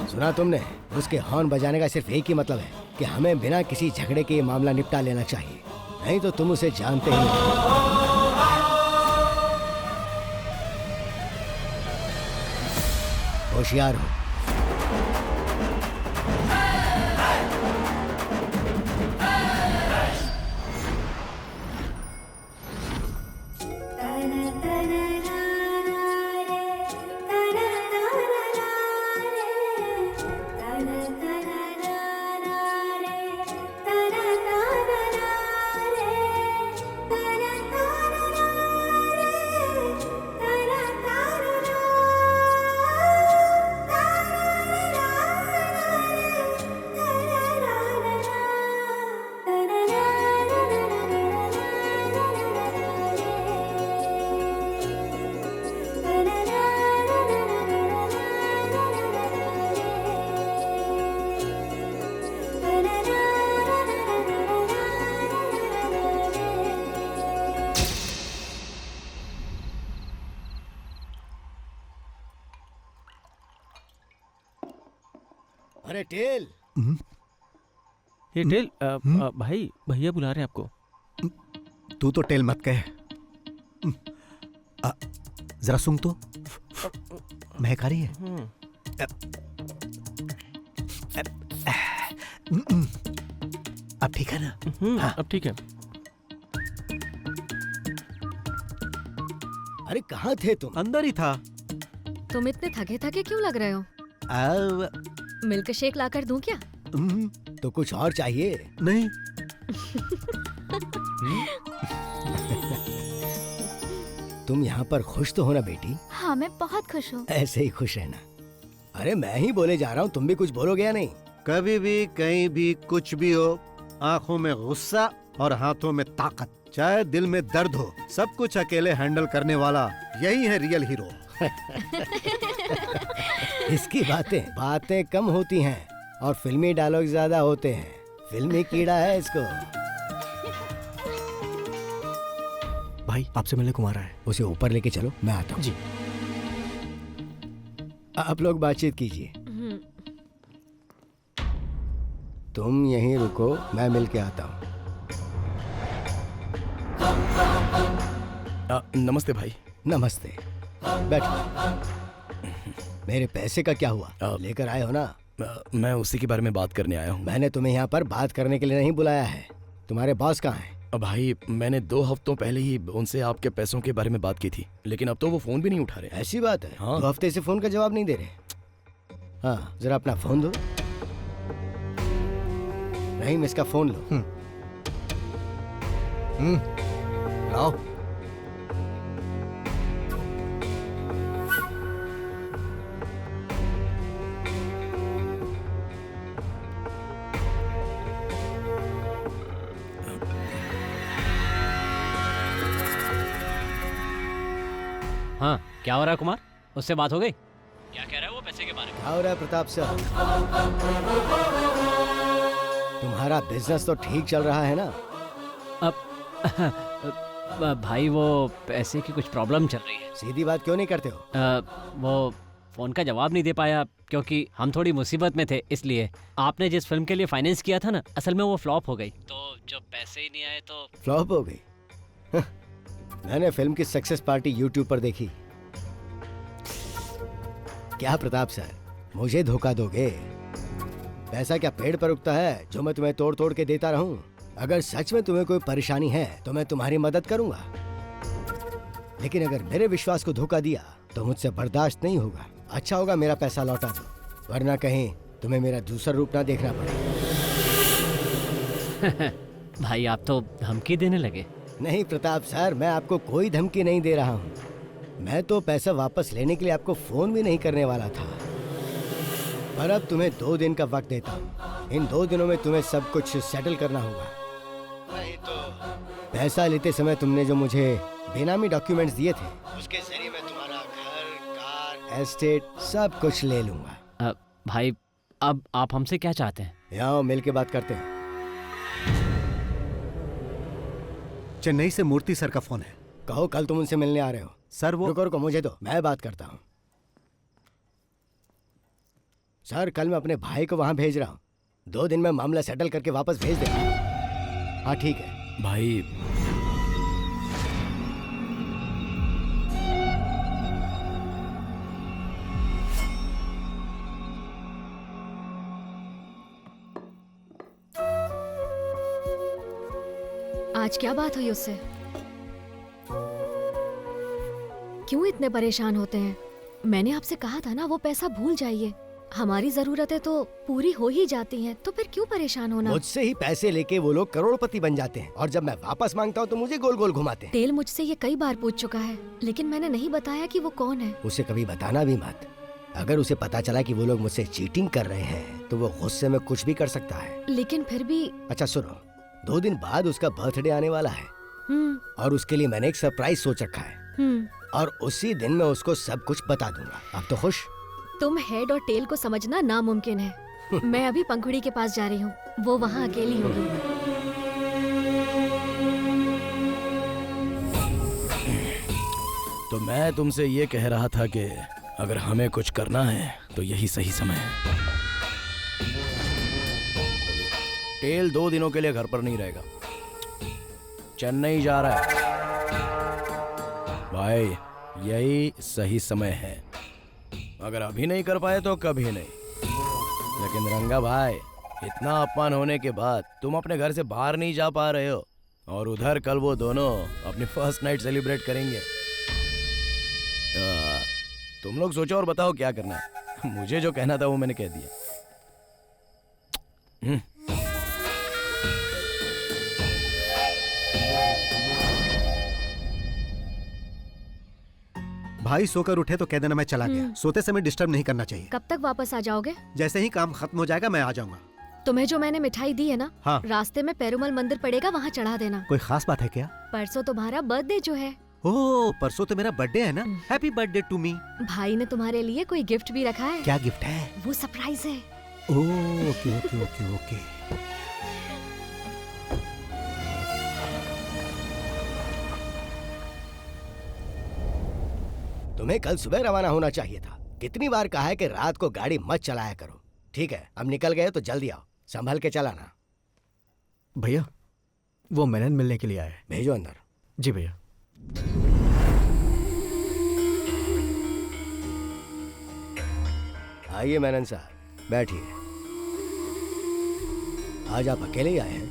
सुना तुमने? उसके हॉर्न बजाने का सिर्फ एक ही मतलब है कि हमें बिना किसी झगड़े के ये मामला निपटा लेना चाहिए, नहीं तो तुम उसे जानते ही नहीं। होशियार हो। अरे टेल। ये टेल, भाई भैया बुला रहे हैं आपको। तू तो टेल मत कह। जरा सुन तो, महक आ रही है। अब ठीक है ना? हाँ। अब ठीक है। अरे कहाँ थे तुम? अंदर ही था। तुम इतने थके थके क्यों लग रहे हो? मिल्क शेक लाकर दूं क्या? तो कुछ और चाहिए? नहीं। तुम यहाँ पर खुश तो हो ना बेटी? हाँ, मैं बहुत खुश हूँ। ऐसे ही खुश रहना। अरे मैं ही बोले जा रहा हूँ, तुम भी कुछ बोलोगे या नहीं? कभी भी कहीं भी कुछ भी हो, आंखों में गुस्सा और हाथों में ताकत, चाहे दिल में दर्द हो, सब कुछ अकेले हैंडल करने वाला यही है रियल हीरो। इसकी बातें कम होती हैं और फिल्मी डायलॉग ज्यादा होते हैं। फिल्मी कीड़ा है इसको। भाई आपसे मिलने को आ रहा है। उसे ऊपर लेके चलो, मैं आता हूँ। जी। आप लोग बातचीत कीजिए। तुम यहीं रुको, मैं मिल के आता हूँ। नमस्ते भाई। नमस्ते। बैठ। मेरे पैसे का क्या हुआ? लेकर आए हो ना? मैं उसी के बारे में बात करने आया हूँ। मैंने तुम्हें यहाँ पर बात करने के लिए नहीं बुलाया है। तुम्हारे बॉस कहाँ हैं? भाई मैंने 2 हफ्तों पहले ही उनसे आपके पैसों के बारे में बात की थी, लेकिन अब तो वो फोन भी नहीं उठा रहे। ऐसी बात है? हाँ। 2 हफ्ते से फोन का जवाब नहीं दे रहे। हाँ, जरा अपना फोन दो। नहीं, इसका फोन लो। लाओ। हाँ, क्या हो रहा है कुमार? उससे बात हो गई? क्या कह रहा है वो पैसे के बारे में? क्या हो रहा है प्रताप सर? तुम्हारा बिजनेस तो ठीक चल रहा है ना? अब भाई वो पैसे की कुछ प्रॉब्लम चल रही है। सीधी बात क्यों नहीं करते हो? वो फोन का जवाब नहीं दे पाया क्योंकि हम थोड़ी मुसीबत में थे, इसलिए। आपने जिस फिल्म के लिए फाइनेंस किया था ना, असल में वो फ्लॉप हो गई, तो जब पैसे ही नहीं आए तो फ्लॉप हो गई? मैंने फिल्म की सक्सेस पार्टी यूट्यूब पर देखी। क्या प्रताप सर, मुझे धोखा दोगे? पैसा क्या पेड़ पर उगता है जो मैं तुम्हें तोड़ तोड़ के देता रहूं? अगर सच में तुम्हें कोई परेशानी है तो मैं तुम्हारी मदद करूंगा, लेकिन अगर मेरे विश्वास को धोखा दिया तो मुझसे बर्दाश्त नहीं होगा। अच्छा होगा मेरा पैसा लौटा दो, वरना कहीं तुम्हें मेरा दूसरा रूप ना देखना पड़े। भाई आप तो धमकी देने लगे। नहीं प्रताप सर, मैं आपको कोई धमकी नहीं दे रहा हूँ। मैं तो पैसा वापस लेने के लिए आपको फोन भी नहीं करने वाला था, पर अब तुम्हें 2 दिन का वक्त देता हूँ। इन 2 दिनों में तुम्हें सब कुछ सेटल करना होगा, नहीं तो पैसा लेते समय तुमने जो मुझे बेनामी डॉक्यूमेंट्स दिए थे, उसके जरिए मैं तुम्हारा घर, कार, एस्टेट सब कुछ ले लूंगा। भाई अब आप हमसे क्या चाहते हैं? यहाँ मिल के बात करते हैं। चेन्नई से मूर्ति सर का फोन है। कहो कल तुम उनसे मिलने आ रहे हो। सर वो रुको मुझे दो, मैं बात करता हूँ। सर कल मैं अपने भाई को वहां भेज रहा हूँ, 2 दिन में मामला सेटल करके वापस भेज देगा। हाँ ठीक है भाई। आज क्या बात हुई उससे? क्यों इतने परेशान होते हैं? मैंने आपसे कहा था ना वो पैसा भूल जाइए। हमारी जरूरतें तो पूरी हो ही जाती हैं, तो फिर क्यों परेशान होना? मुझसे ही पैसे लेके वो लोग करोड़पति बन जाते हैं, और जब मैं वापस मांगता हूँ तो मुझे गोल गोल घुमाते हैं। टेल मुझसे ये कई बार पूछ चुका है, लेकिन मैंने नहीं बताया कि वो कौन है। उसे कभी बताना भी मत। अगर उसे पता चला कि वो लोग मुझसे चीटिंग कर रहे हैं तो वो गुस्से में कुछ भी कर सकता है। लेकिन फिर भी। अच्छा सुनो, 2 दिन बाद उसका बर्थडे आने वाला है, और उसके लिए मैंने एक सरप्राइज सोच रखा है, और उसी दिन मैं उसको सब कुछ बता दूंगा। अब तो खुश? तुम हेड और टेल को समझना नामुमकिन है। मैं अभी पंखुड़ी के पास जा रही हूँ, वो वहाँ अकेली होगी। तो मैं तुमसे ये कह रहा था कि अगर हमें कुछ करना है तो यही सही समय है। टेल 2 दिनों के लिए घर पर नहीं रहेगा, चेन्नई जा रहा है। भाई यही सही समय है। अगर अभी नहीं कर पाए तो कभी नहीं। लेकिन रंगा भाई, इतना अपमान होने के बाद तुम अपने घर से बाहर नहीं जा पा रहे हो, और उधर कल वो दोनों अपनी फर्स्ट नाइट सेलिब्रेट करेंगे। तुम लोग सोचो और बताओ क्या करना है। मुझे जो कहना था वो मैंने कह दिया। भाई सोकर उठे तो कह देना मैं चला गया। सोते समय डिस्टर्ब नहीं करना चाहिए। कब तक वापस आ जाओगे? जैसे ही काम खत्म हो जाएगा मैं आ जाऊंगा। तुम्हें जो मैंने मिठाई दी है ना, हाँ। रास्ते में पेरुमल मंदिर पड़ेगा, वहाँ चढ़ा देना। कोई खास बात है क्या? परसों तुम्हारा बर्थडे जो है। ओह, परसों तो मेरा बर्थडे है ना। Happy birthday to me. भाई ने तुम्हारे लिए कोई गिफ्ट भी रखा है। क्या गिफ्ट है? वो सरप्राइज है। ओह, ओके ओके ओके ओके। तुम्हें कल सुबह रवाना होना चाहिए था। कितनी बार कहा है कि रात को गाड़ी मत चलाया करो। ठीक है, अब निकल गए तो जल्दी आओ, संभल के चलाना। भैया वो मेनन मिलने के लिए आए। भेजो अंदर। जी भैया। आइए मेनन साहब, बैठिए। आज आप अकेले ही आए हैं?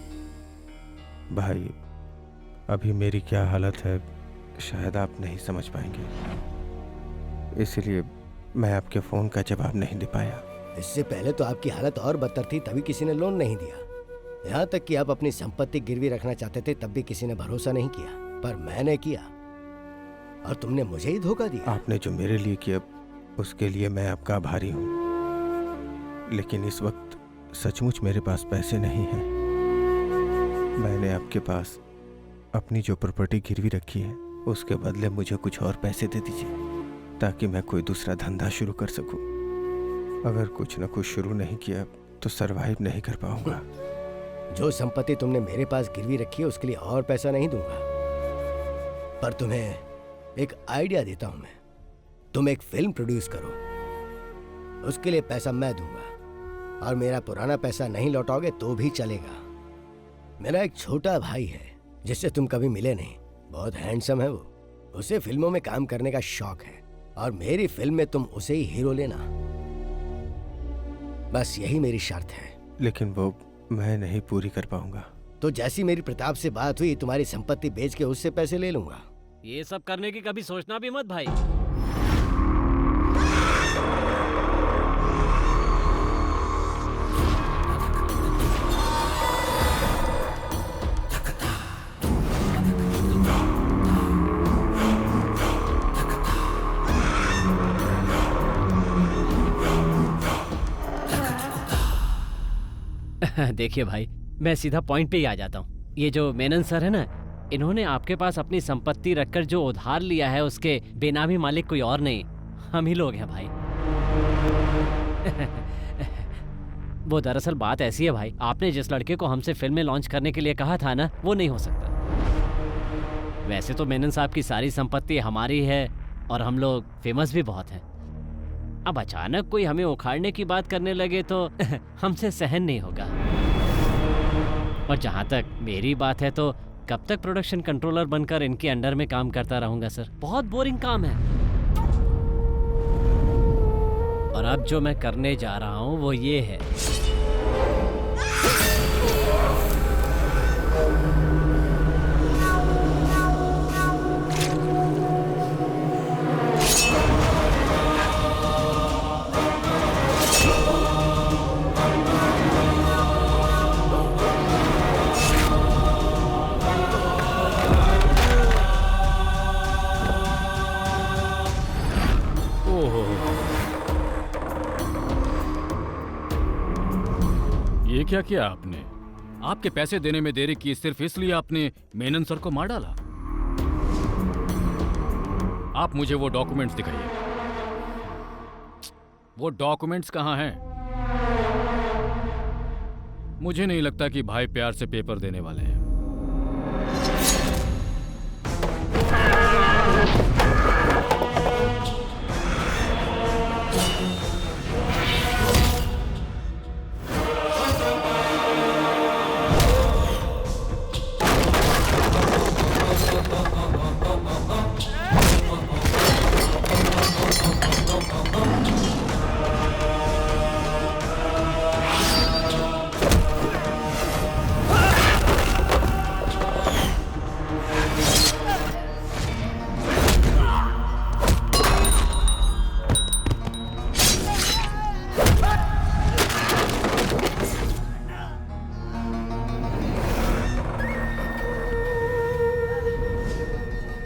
भाई, अभी मेरी क्या हालत है शायद आप नहीं समझ पाएंगे, इसलिए मैं आपके फ़ोन का जवाब नहीं दे पाया। इससे पहले तो आपकी हालत और बदतर थी, तभी किसी ने लोन नहीं दिया। यहाँ तक कि आप अपनी संपत्ति गिरवी रखना चाहते थे, तब भी किसी ने भरोसा नहीं किया, पर मैंने किया और तुमने मुझे ही धोखा दिया। आपने जो मेरे लिए किया उसके लिए मैं आपका आभारी हूँ, लेकिन इस वक्त सचमुच मेरे पास पैसे नहीं हैं। मैंने आपके पास अपनी जो प्रॉपर्टी गिरवी रखी है उसके बदले मुझे कुछ और पैसे दे दीजिए, ताकि मैं कोई दूसरा धंधा शुरू कर सकूं। अगर कुछ न कुछ शुरू नहीं किया तो सरवाइव नहीं कर पाऊंगा। जो संपत्ति तुमने मेरे पास गिरवी रखी है उसके लिए और पैसा नहीं दूंगा, पर तुम्हें एक आइडिया देता हूं मैं। तुम एक फिल्म प्रोड्यूस करो, उसके लिए पैसा मैं दूंगा, और मेरा पुराना पैसा नहीं लौटाओगे तो भी चलेगा। मेरा एक छोटा भाई है जिससे तुम कभी मिले नहीं, बहुत हैंडसम है वो। उसे फिल्मों में काम करने का शौक है और मेरी फिल्म में तुम उसे ही हीरो लेना। बस यही मेरी शर्त है। लेकिन वो मैं नहीं पूरी कर पाऊंगा। तो जैसी मेरी प्रताप से बात हुई, तुम्हारी संपत्ति बेच के उससे पैसे ले लूंगा। ये सब करने की कभी सोचना भी मत भाई। देखिए भाई, मैं सीधा पॉइंट पे ही आ जाता हूँ। ये जो मेनन सर है ना, इन्होंने आपके पास अपनी संपत्ति रखकर जो उधार लिया है उसके बेनामी मालिक कोई और नहीं, हम ही लोग हैं भाई। वो दरअसल बात ऐसी है भाई, आपने जिस लड़के को हमसे फिल्म में लॉन्च करने के लिए कहा था ना, वो नहीं हो सकता। वैसे तो मेनन साहब की सारी संपत्ति हमारी है और हम लोग फेमस भी बहुत हैं। अब अचानक कोई हमें उखाड़ने की बात करने लगे तो हमसे सहन नहीं होगा। और जहाँ तक मेरी बात है तो कब तक प्रोडक्शन कंट्रोलर बनकर इनके अंडर में काम करता रहूंगा सर, बहुत बोरिंग काम है। और अब जो मैं करने जा रहा हूँ वो ये है, ये क्या किया आपने? आपके पैसे देने में देरी की सिर्फ इसलिए आपने मेनन सर को मार डाला? आप मुझे वो डॉक्यूमेंट्स दिखाइए। वो डॉक्यूमेंट्स कहाँ हैं? मुझे नहीं लगता कि भाई प्यार से पेपर देने वाले हैं।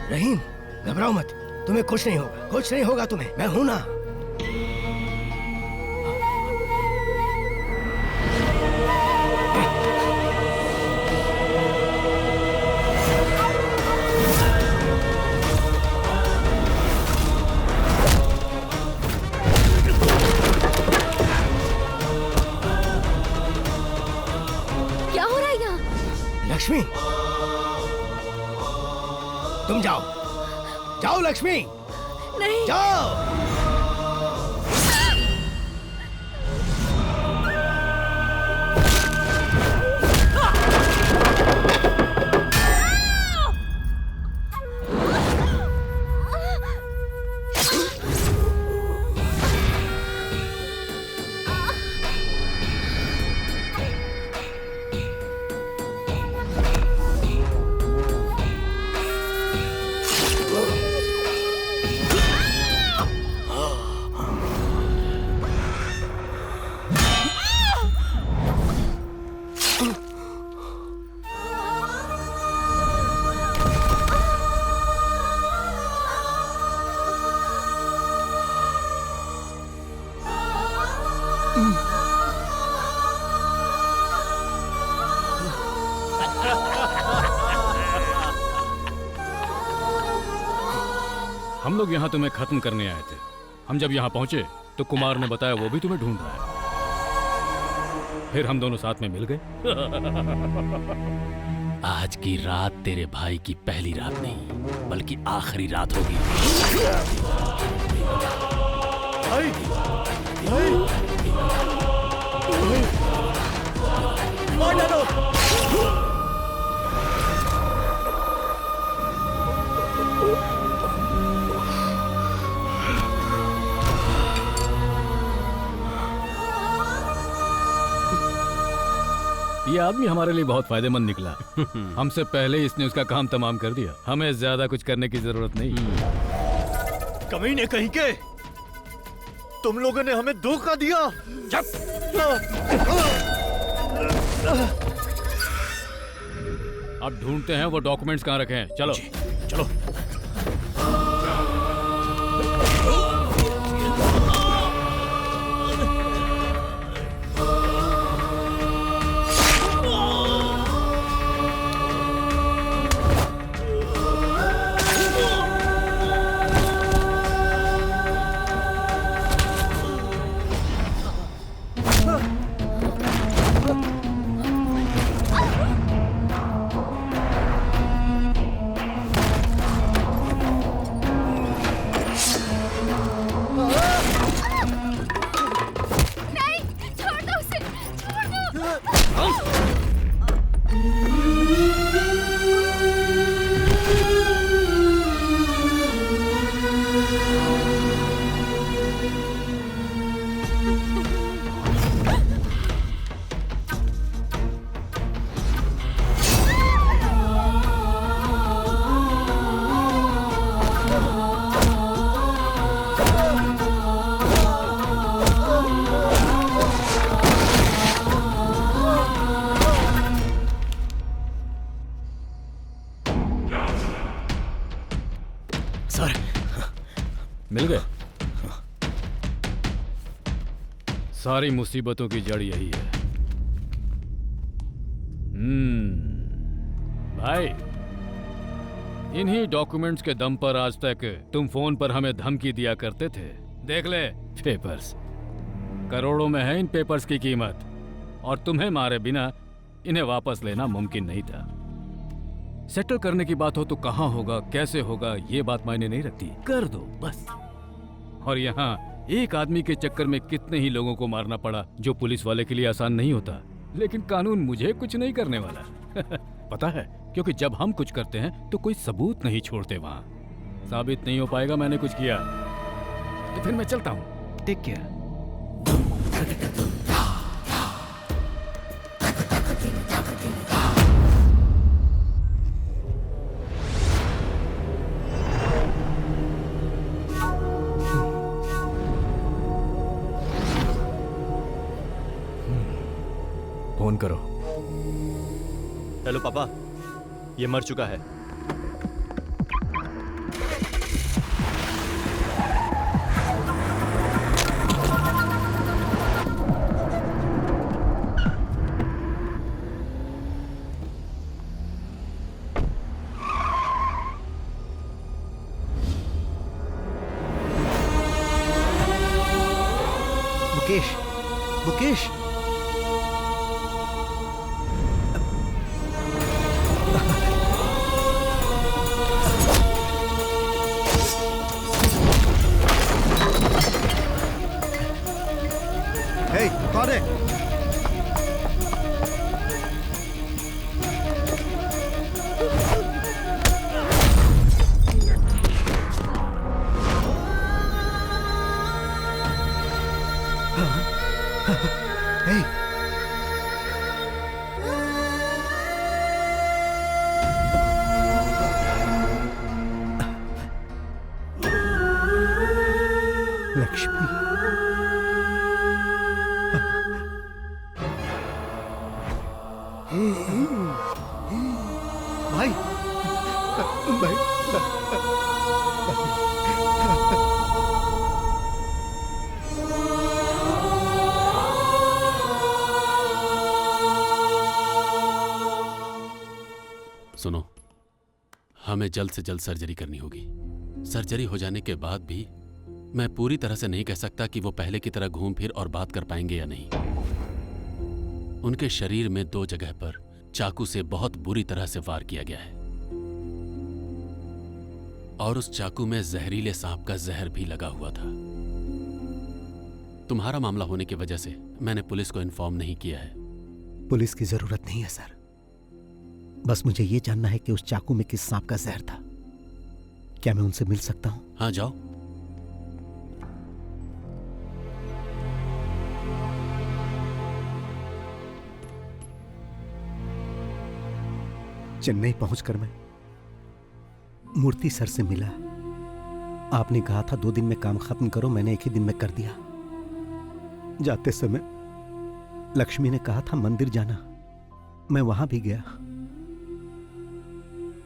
रहीम, घबराओ मत, तुम्हें कुछ नहीं होगा, कुछ नहीं होगा तुम्हें, मैं हूं ना। क्या हो रहा है यहाँ? लक्ष्मी, तुम जाओ, जाओ लक्ष्मी, नहीं जाओ। हम लोग यहाँ तुम्हें खत्म करने आए थे। हम जब यहाँ पहुंचे तो कुमार ने बताया वो भी तुम्हें ढूंढ रहा है। फिर हम दोनों साथ में मिल गए। आज की रात तेरे भाई की पहली रात नहीं बल्कि आखिरी रात होगी। ये आदमी हमारे लिए बहुत फायदेमंद निकला। हमसे पहले इसने उसका काम तमाम कर दिया। हमें ज्यादा कुछ करने की जरूरत नहीं। कमीने कहीं के, तुम लोगों ने हमें धोखा दिया। अब ढूंढते हैं वो डॉक्यूमेंट्स कहाँ रखे हैं। चलो चलो। मिल गए। सारी मुसीबतों की जड़ यही है। भाई, इन्हीं डॉक्यूमेंट्स के दम पर आज तक तुम फोन पर हमें धमकी दिया करते थे। देख ले पेपर्स, करोड़ों में है इन पेपर्स की कीमत, और तुम्हें मारे बिना इन्हें वापस लेना मुमकिन नहीं था। सेटल करने की बात हो तो कहां होगा, कैसे होगा, ये बात मायने नहीं रखती, कर दो बस। और यहाँ एक आदमी के चक्कर में कितने ही लोगों को मारना पड़ा, जो पुलिस वाले के लिए आसान नहीं होता। लेकिन कानून मुझे कुछ नहीं करने वाला। पता है, क्योंकि जब हम कुछ करते हैं तो कोई सबूत नहीं छोड़ते। वहां साबित नहीं हो पाएगा मैंने कुछ किया, तो फिर मैं चलता हूँ। Take care. फोन करो। हेलो पापा, ये मर चुका है। मुकेश, मुकेश, कौन है? लक्ष्मी, भाई, भाई, सुनो, हमें जल्द से जल्द सर्जरी करनी होगी। सर्जरी हो जाने के बाद भी मैं पूरी तरह से नहीं कह सकता कि वो पहले की तरह घूम फिर और बात कर पाएंगे या नहीं। उनके शरीर में 2 जगह पर चाकू से बहुत बुरी तरह से वार किया गया है और उस चाकू में जहरीले सांप का जहर भी लगा हुआ था। तुम्हारा मामला होने की वजह से मैंने पुलिस को इन्फॉर्म नहीं किया है। पुलिस की जरूरत नहीं है सर, बस मुझे ये जानना है कि उस चाकू में किस सांप का जहर था। क्या मैं उनसे मिल सकता हूं? हाँ, जाओ। चेन्नई पहुंचकर मैं मूर्ति सर से मिला। आपने कहा था 2 दिन में काम खत्म करो, मैंने 1 ही दिन में कर दिया। जाते समय लक्ष्मी ने कहा था मंदिर जाना, मैं वहां भी गया।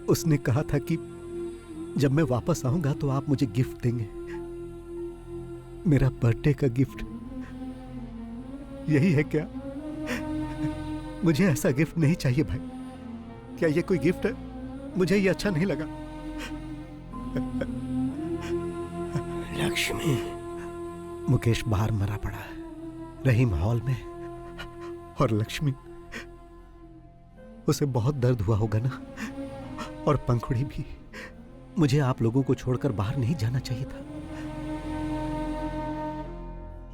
उसने कहा था कि जब मैं वापस आऊंगा तो आप मुझे गिफ्ट देंगे, मेरा बर्थडे का गिफ्ट। यही है क्या? मुझे ऐसा गिफ्ट नहीं चाहिए भाई। क्या ये कोई गिफ्ट है? मुझे ये अच्छा नहीं लगा। लक्ष्मी। मुकेश बाहर मरा पड़ा है, रहीम हॉल में, और लक्ष्मी, उसे बहुत दर्द हुआ होगा ना, और पंखुड़ी भी। मुझे आप लोगों को छोड़कर बाहर नहीं जाना चाहिए था।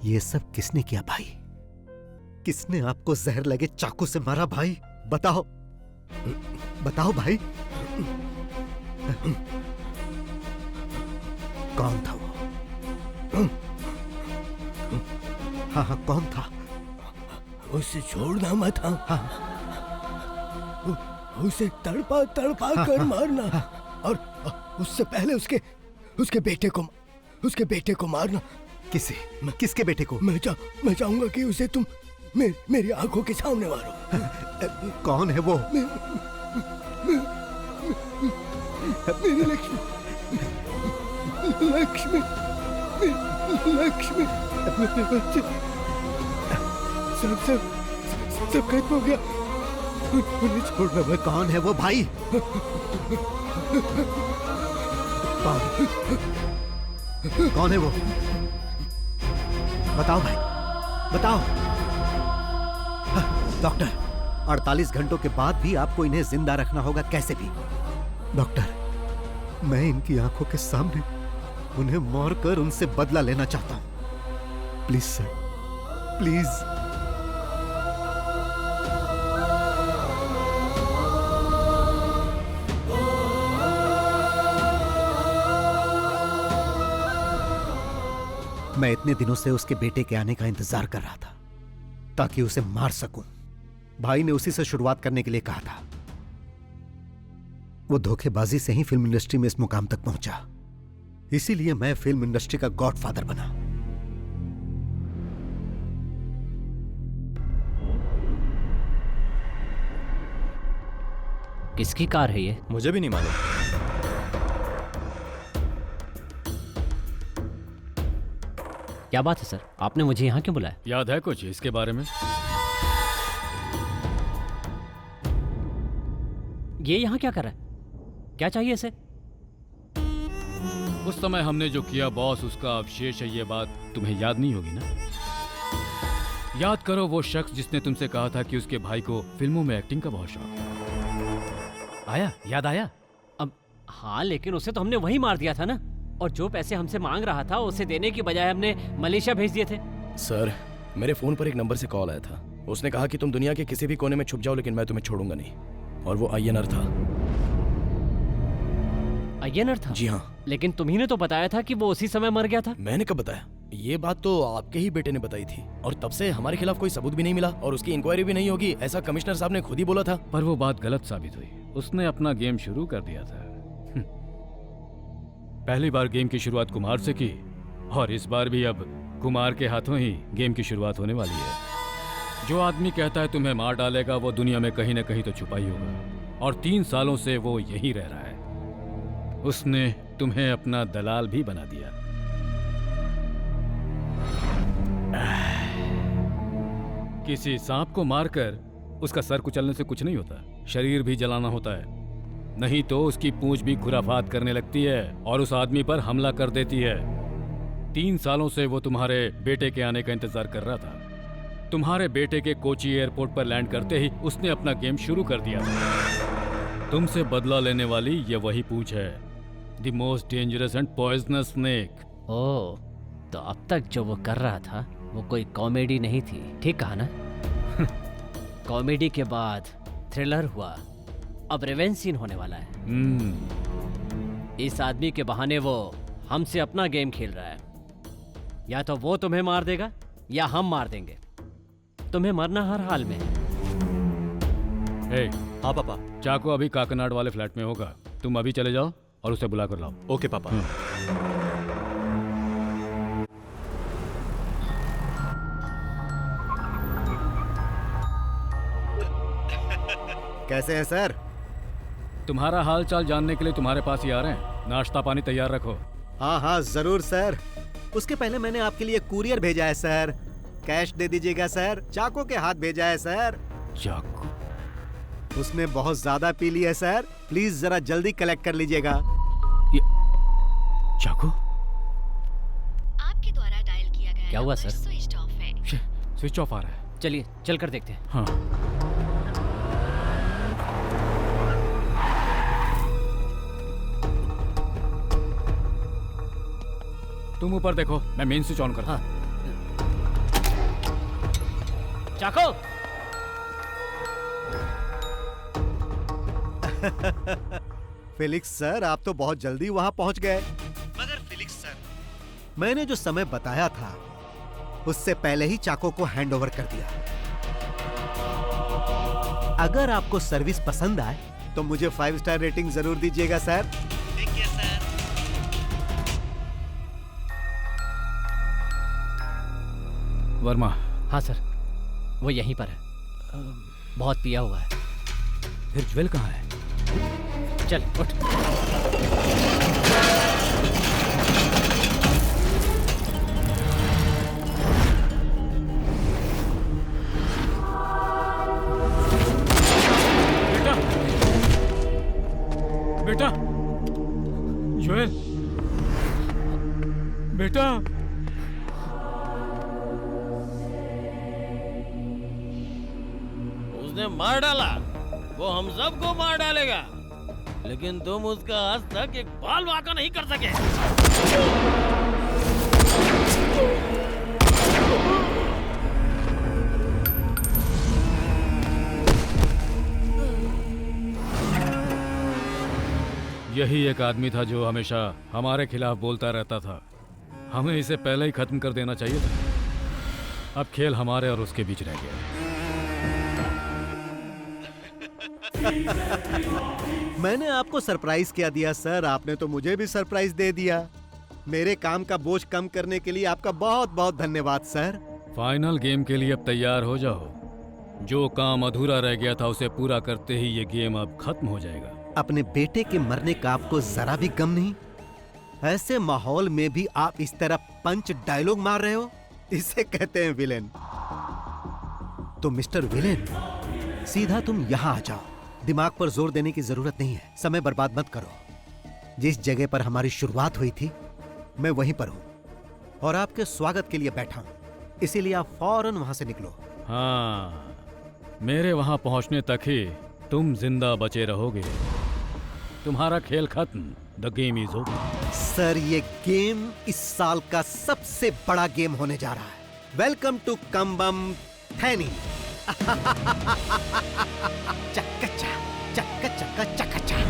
ये सब किसने किया भाई? किसने आपको जहर लगे चाकू से मारा भाई? बताओ, बताओ भाई। कौन था वो? हाँ हाँ, कौन था? उसे छोड़ना मत। हाँ, उसे तड़पा तड़पा कर मारना, और उससे पहले उसके बेटे को मारना। किसके बेटे को? मैं चाहूंगा कि उसे तुम मेरी आंखों के सामने मारो। कौन है वो? मेरी लक्ष्मी, लक्ष्मी, लक्ष्मी, मेरे बच्चे। सब खत्म हो गया, उन्हें छोड़ना मत। कौन है वो भाई? कौन है वो? बताओ भाई, बताओ। डॉक्टर, 48 घंटों के बाद भी आपको इन्हें जिंदा रखना होगा, कैसे भी। डॉक्टर, मैं इनकी आंखों के सामने उन्हें मारकर उनसे बदला लेना चाहता हूं। Please sir, please. मैं इतने दिनों से उसके बेटे के आने का इंतजार कर रहा था ताकि उसे मार सकूं। भाई ने उसी से शुरुआत करने के लिए कहा था। वो धोखेबाजी से ही फिल्म इंडस्ट्री में इस मुकाम तक पहुंचा, इसीलिए मैं फिल्म इंडस्ट्री का गॉडफादर बना। किसकी कार है ये? मुझे भी नहीं मालूम। क्या बात है सर, आपने मुझे यहाँ क्यों बुलाया? याद है कुछ इसके बारे में? ये यहाँ क्या कर रहा है? क्या चाहिए इसे? उस समय हमने जो किया बॉस, उसका अवशेष है। ये बात तुम्हें याद नहीं होगी ना? याद करो वो शख्स जिसने तुमसे कहा था कि उसके भाई को फिल्मों में एक्टिंग का बहुत शौक। आया? याद आया? अब हाँ, लेकिन उसे तो हमने वही मार दिया था ना, और जो पैसे हमसे मांग रहा था उसे देने की बजाय हमने मलेशिया भेज दिए थे। सर, मेरे फोन पर एक नंबर से कॉल आया था। उसने कहा कि तुम दुनिया के किसी भी कोने में छुप जाओ, लेकिन मैं तुम्हें छोड़ूंगा नहीं। और वो अय्यनर था। अय्यनर था? जी हाँ। लेकिन तुम्ही ने तो बताया था कि वो उसी समय मर गया था। मैंने कब बताया? ये बात तो आपके ही बेटे ने बताई थी, और तब से हमारे खिलाफ कोई सबूत भी नहीं मिला और उसकी इंक्वायरी भी नहीं होगी, ऐसा कमिश्नर साहब ने खुद ही बोला था। पर वो बात गलत साबित हुई। उसने अपना गेम शुरू कर दिया था। पहली बार गेम की शुरुआत कुमार से की, और इस बार भी अब कुमार के हाथों ही गेम की शुरुआत होने वाली है। जो आदमी कहता है तुम्हें मार डालेगा, वो दुनिया में कहीं न कहीं तो छुपा ही होगा, और 3 सालों से वो यहीं रह रहा है। उसने तुम्हें अपना दलाल भी बना दिया। किसी सांप को मारकर उसका सर कुचलने से कुछ नहीं होता, शरीर भी जलाना होता है। नहीं तो उसकी पूंछ भी खुराफात करने लगती है और उस आदमी पर हमला कर देती है। 3 सालों से वो तुम्हारे बेटे के आने का इंतजार कर रहा था। तुम्हारे बेटे के कोची एयरपोर्ट पर लैंड करते ही उसने अपना गेम शुरू कर दिया था। तुमसे बदला लेने वाली ये वही पूंछ है, the most dangerous and poisonous snake. Oh, तो अब तक जो वो कर रहा था वो कोई कॉमेडी नहीं थी, ठीक कहा ना? कॉमेडी के बाद थ्रिलर हुआ, अब रिवेंज सीन होने वाला है। इस आदमी के बहाने वो हमसे अपना गेम खेल रहा है। या तो वो तुम्हें मार देगा या हम मार देंगे। तुम्हें मरना हर हाल में है। हाँ पापा, चाको अभी काकनाड वाले फ्लैट में होगा। तुम अभी चले जाओ और उसे बुला कर लाओ। ओके पापा। कैसे हैं सर? तुम्हारा हाल चाल जानने के लिए तुम्हारे पास ही आ रहे हैं। नाश्ता पानी तैयार रखो। हाँ हाँ जरूर सर। उसके पहले मैंने आपके लिए कुरियर भेजा है सर। कैश दे दीजिएगा सर। चाको के हाथ भेजा है सर। चाको? उसने बहुत ज्यादा पी लिया है सर, प्लीज जरा जल्दी कलेक्ट कर लीजिएगा। चाको? आपके द्वारा डायल किया गया क्या हुआ नंबर सर? स्विच ऑफ है। स्विच ऑफ आ रहा है। चलिए चल कर देखते हैं। हाँ। तुम ऊपर देखो, मैं मेन स्विच ऑन करता हूं। चाको! फेलिक्स सर, आप तो बहुत जल्दी वहां पहुंच गए। मगर फेलिक्स सर, मैंने जो समय बताया था उससे पहले ही चाको को हैंडओवर कर दिया। अगर आपको सर्विस पसंद आए तो मुझे 5 स्टार रेटिंग जरूर दीजिएगा सर। ठीक है सर। वर्मा? हाँ सर, वो यहीं पर है। बहुत पिया हुआ है। फिर ज्वेल कहाँ है? चल उठ। बेटा, ज्वेल, बेटा। उसने मार डाला, वो हम सबको मार डालेगा, लेकिन तुम उसका आज तक एक बाल वाका नहीं कर सके। यही एक आदमी था जो हमेशा हमारे खिलाफ बोलता रहता था। हमें इसे पहले ही खत्म कर देना चाहिए था। अब खेल हमारे और उसके बीच रह गया। मैंने आपको सरप्राइज क्या दिया सर, आपने तो मुझे भी सरप्राइज दे दिया। मेरे काम का बोझ कम करने के लिए आपका बहुत बहुत धन्यवाद सर। फाइनल गेम के लिए अब तैयार हो जाओ। जो काम अधूरा रह गया था उसे पूरा करते ही ये गेम अब खत्म हो जाएगा। अपने बेटे के मरने का आपको जरा भी गम नहीं? ऐसे माहौल में भी आप इस तरह पंच डायलॉग मार रहे हो, इसे कहते हैं विलेन। तो मिस्टर विलेन, सीधा तुम यहां आ जाओ। दिमाग पर जोर देने की जरूरत नहीं है। समय बर्बाद मत करो। जिस जगह पर हमारी शुरुआत हुई थी मैं वहीं पर हूं और आपके स्वागत के लिए बैठा हूं, इसीलिए आप फौरन वहां से निकलो। हाँ, मेरे वहां पहुंचने तक ही तुम जिंदा बचे रहोगे। तुम्हारा खेल खत्म। The game is over. Sir, ये गेम इस साल का सबसे बड़ा गेम होने जा रहा है। Welcome to Cumbum Theni. चक्का चक्का चक्का चक्का चक्का।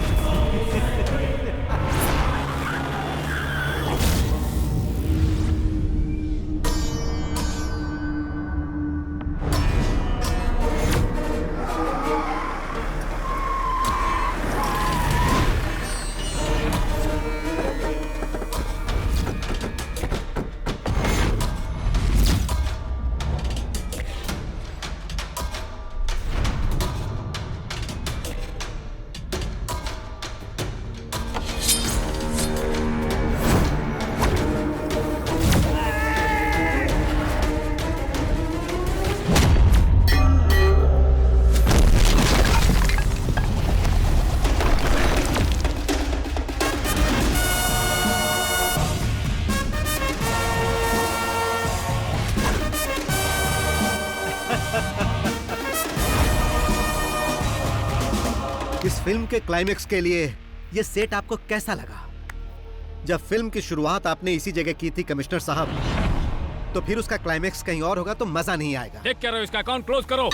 इस फिल्म के क्लाइमेक्स के लिए ये सेट आपको कैसा लगा? जब फिल्म की शुरुआत आपने इसी जगह की थी कमिश्नर साहब, तो फिर उसका क्लाइमेक्स कहीं और होगा तो मजा नहीं आएगा। टेक केयर, इसका अकाउंट क्लोज करो।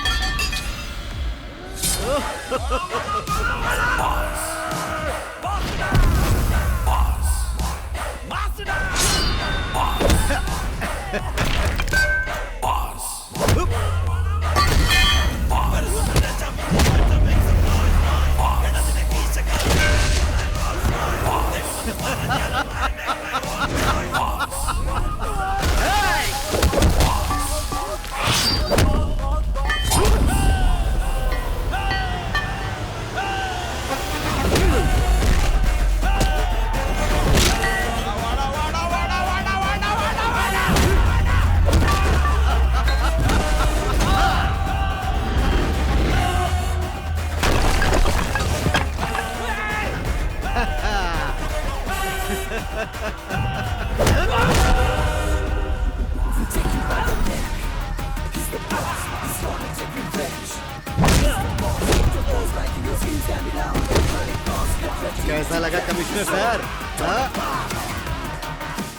कैसा लगा कमिश्नर सर?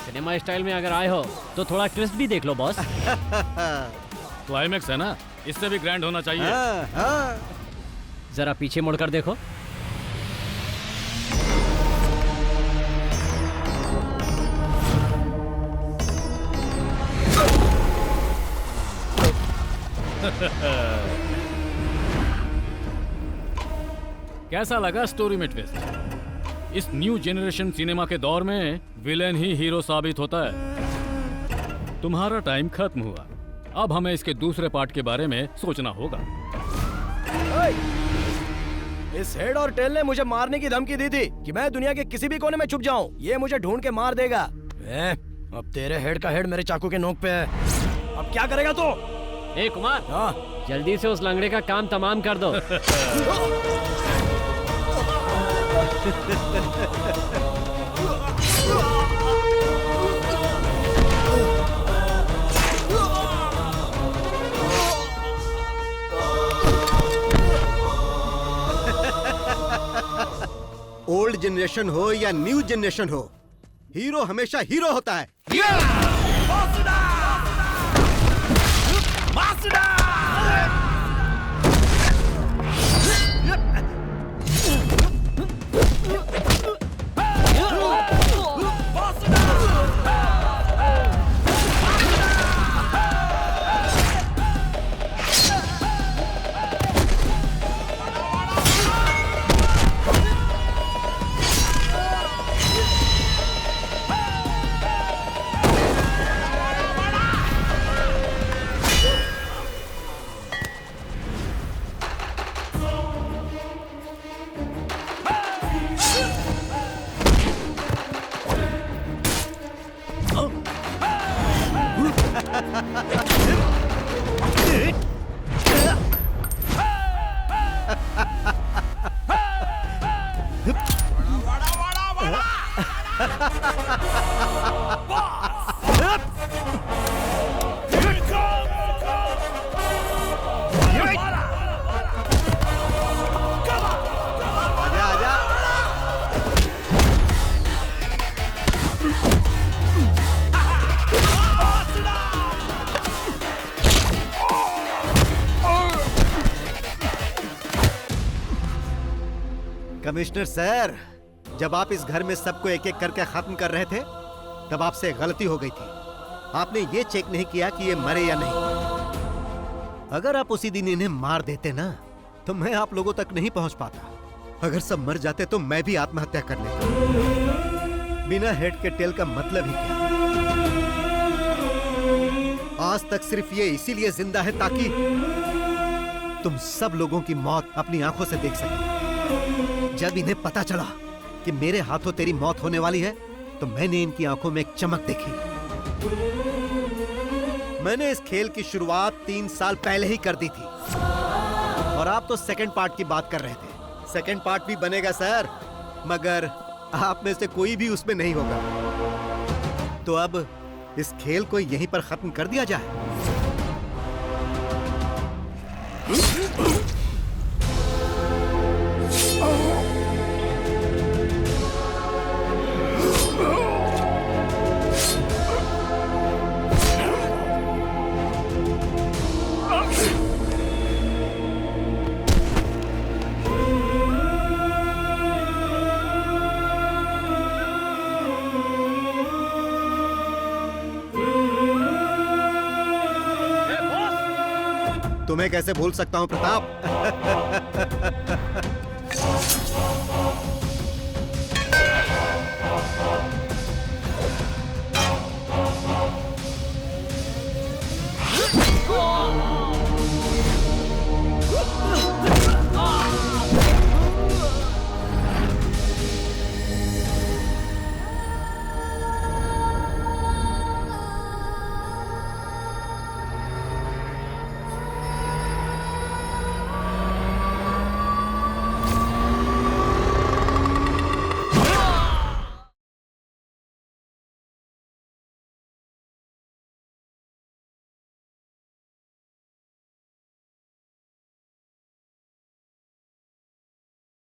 सिनेमा स्टाइल में अगर आए हो तो थोड़ा ट्विस्ट भी देख लो बॉस। क्लाइमेक्स है ना, इससे भी ग्रैंड होना चाहिए। जरा पीछे मुड़कर देखो। कैसा लगा स्टोरी में ट्विस्ट? इस न्यू जनरेशन सिनेमा के दौर में विलेन ही हीरो साबित होता है। तुम्हारा टाइम खत्म हुआ, अब हमें इसके दूसरे पार्ट के बारे में सोचना होगा। इस हेड और टेल ने मुझे मारने की धमकी दी थी कि मैं दुनिया के किसी भी कोने में छुप जाऊं, ये मुझे ढूंढ के मार देगा। अब तेरे हेड का हेड मेरे चाकू के नोक पे है, अब क्या करेगा तू? ए कुमार, जल्दी से उस लंगड़े का काम तमाम कर दो। ओल्ड जनरेशन हो या न्यू जनरेशन हो, हीरो हमेशा हीरो होता है। कमिश्नर सर, जब आप इस घर में सबको एक एक करके खत्म कर रहे थे, तब आपसे गलती हो गई थी। आपने ये चेक नहीं किया कि ये मरे या नहीं। अगर आप उसी दिन इन्हें मार देते ना, तो मैं आप लोगों तक नहीं पहुंच पाता। अगर सब मर जाते तो मैं भी आत्महत्या कर लेता। बिना हेड के टेल का मतलब ही क्या? आज तक सिर्फ ये इसीलिए जिंदा है ताकि तुम सब लोगों की मौत अपनी आंखों से देख सके। जब इन्हें पता चला कि मेरे हाथों तेरी मौत होने वाली है, तो मैंने इनकी आंखों में एक चमक देखी। मैंने इस खेल की शुरुआत 3 साल पहले ही कर दी थी, और आप तो सेकंड पार्ट की बात कर रहे थे। सेकंड पार्ट भी बनेगा सर, मगर आप में से कोई भी उसमें नहीं होगा। तो अब इस खेल को यहीं पर खत्म कर दिया जाए। तुम्हें कैसे भूल सकता हूँ प्रताप?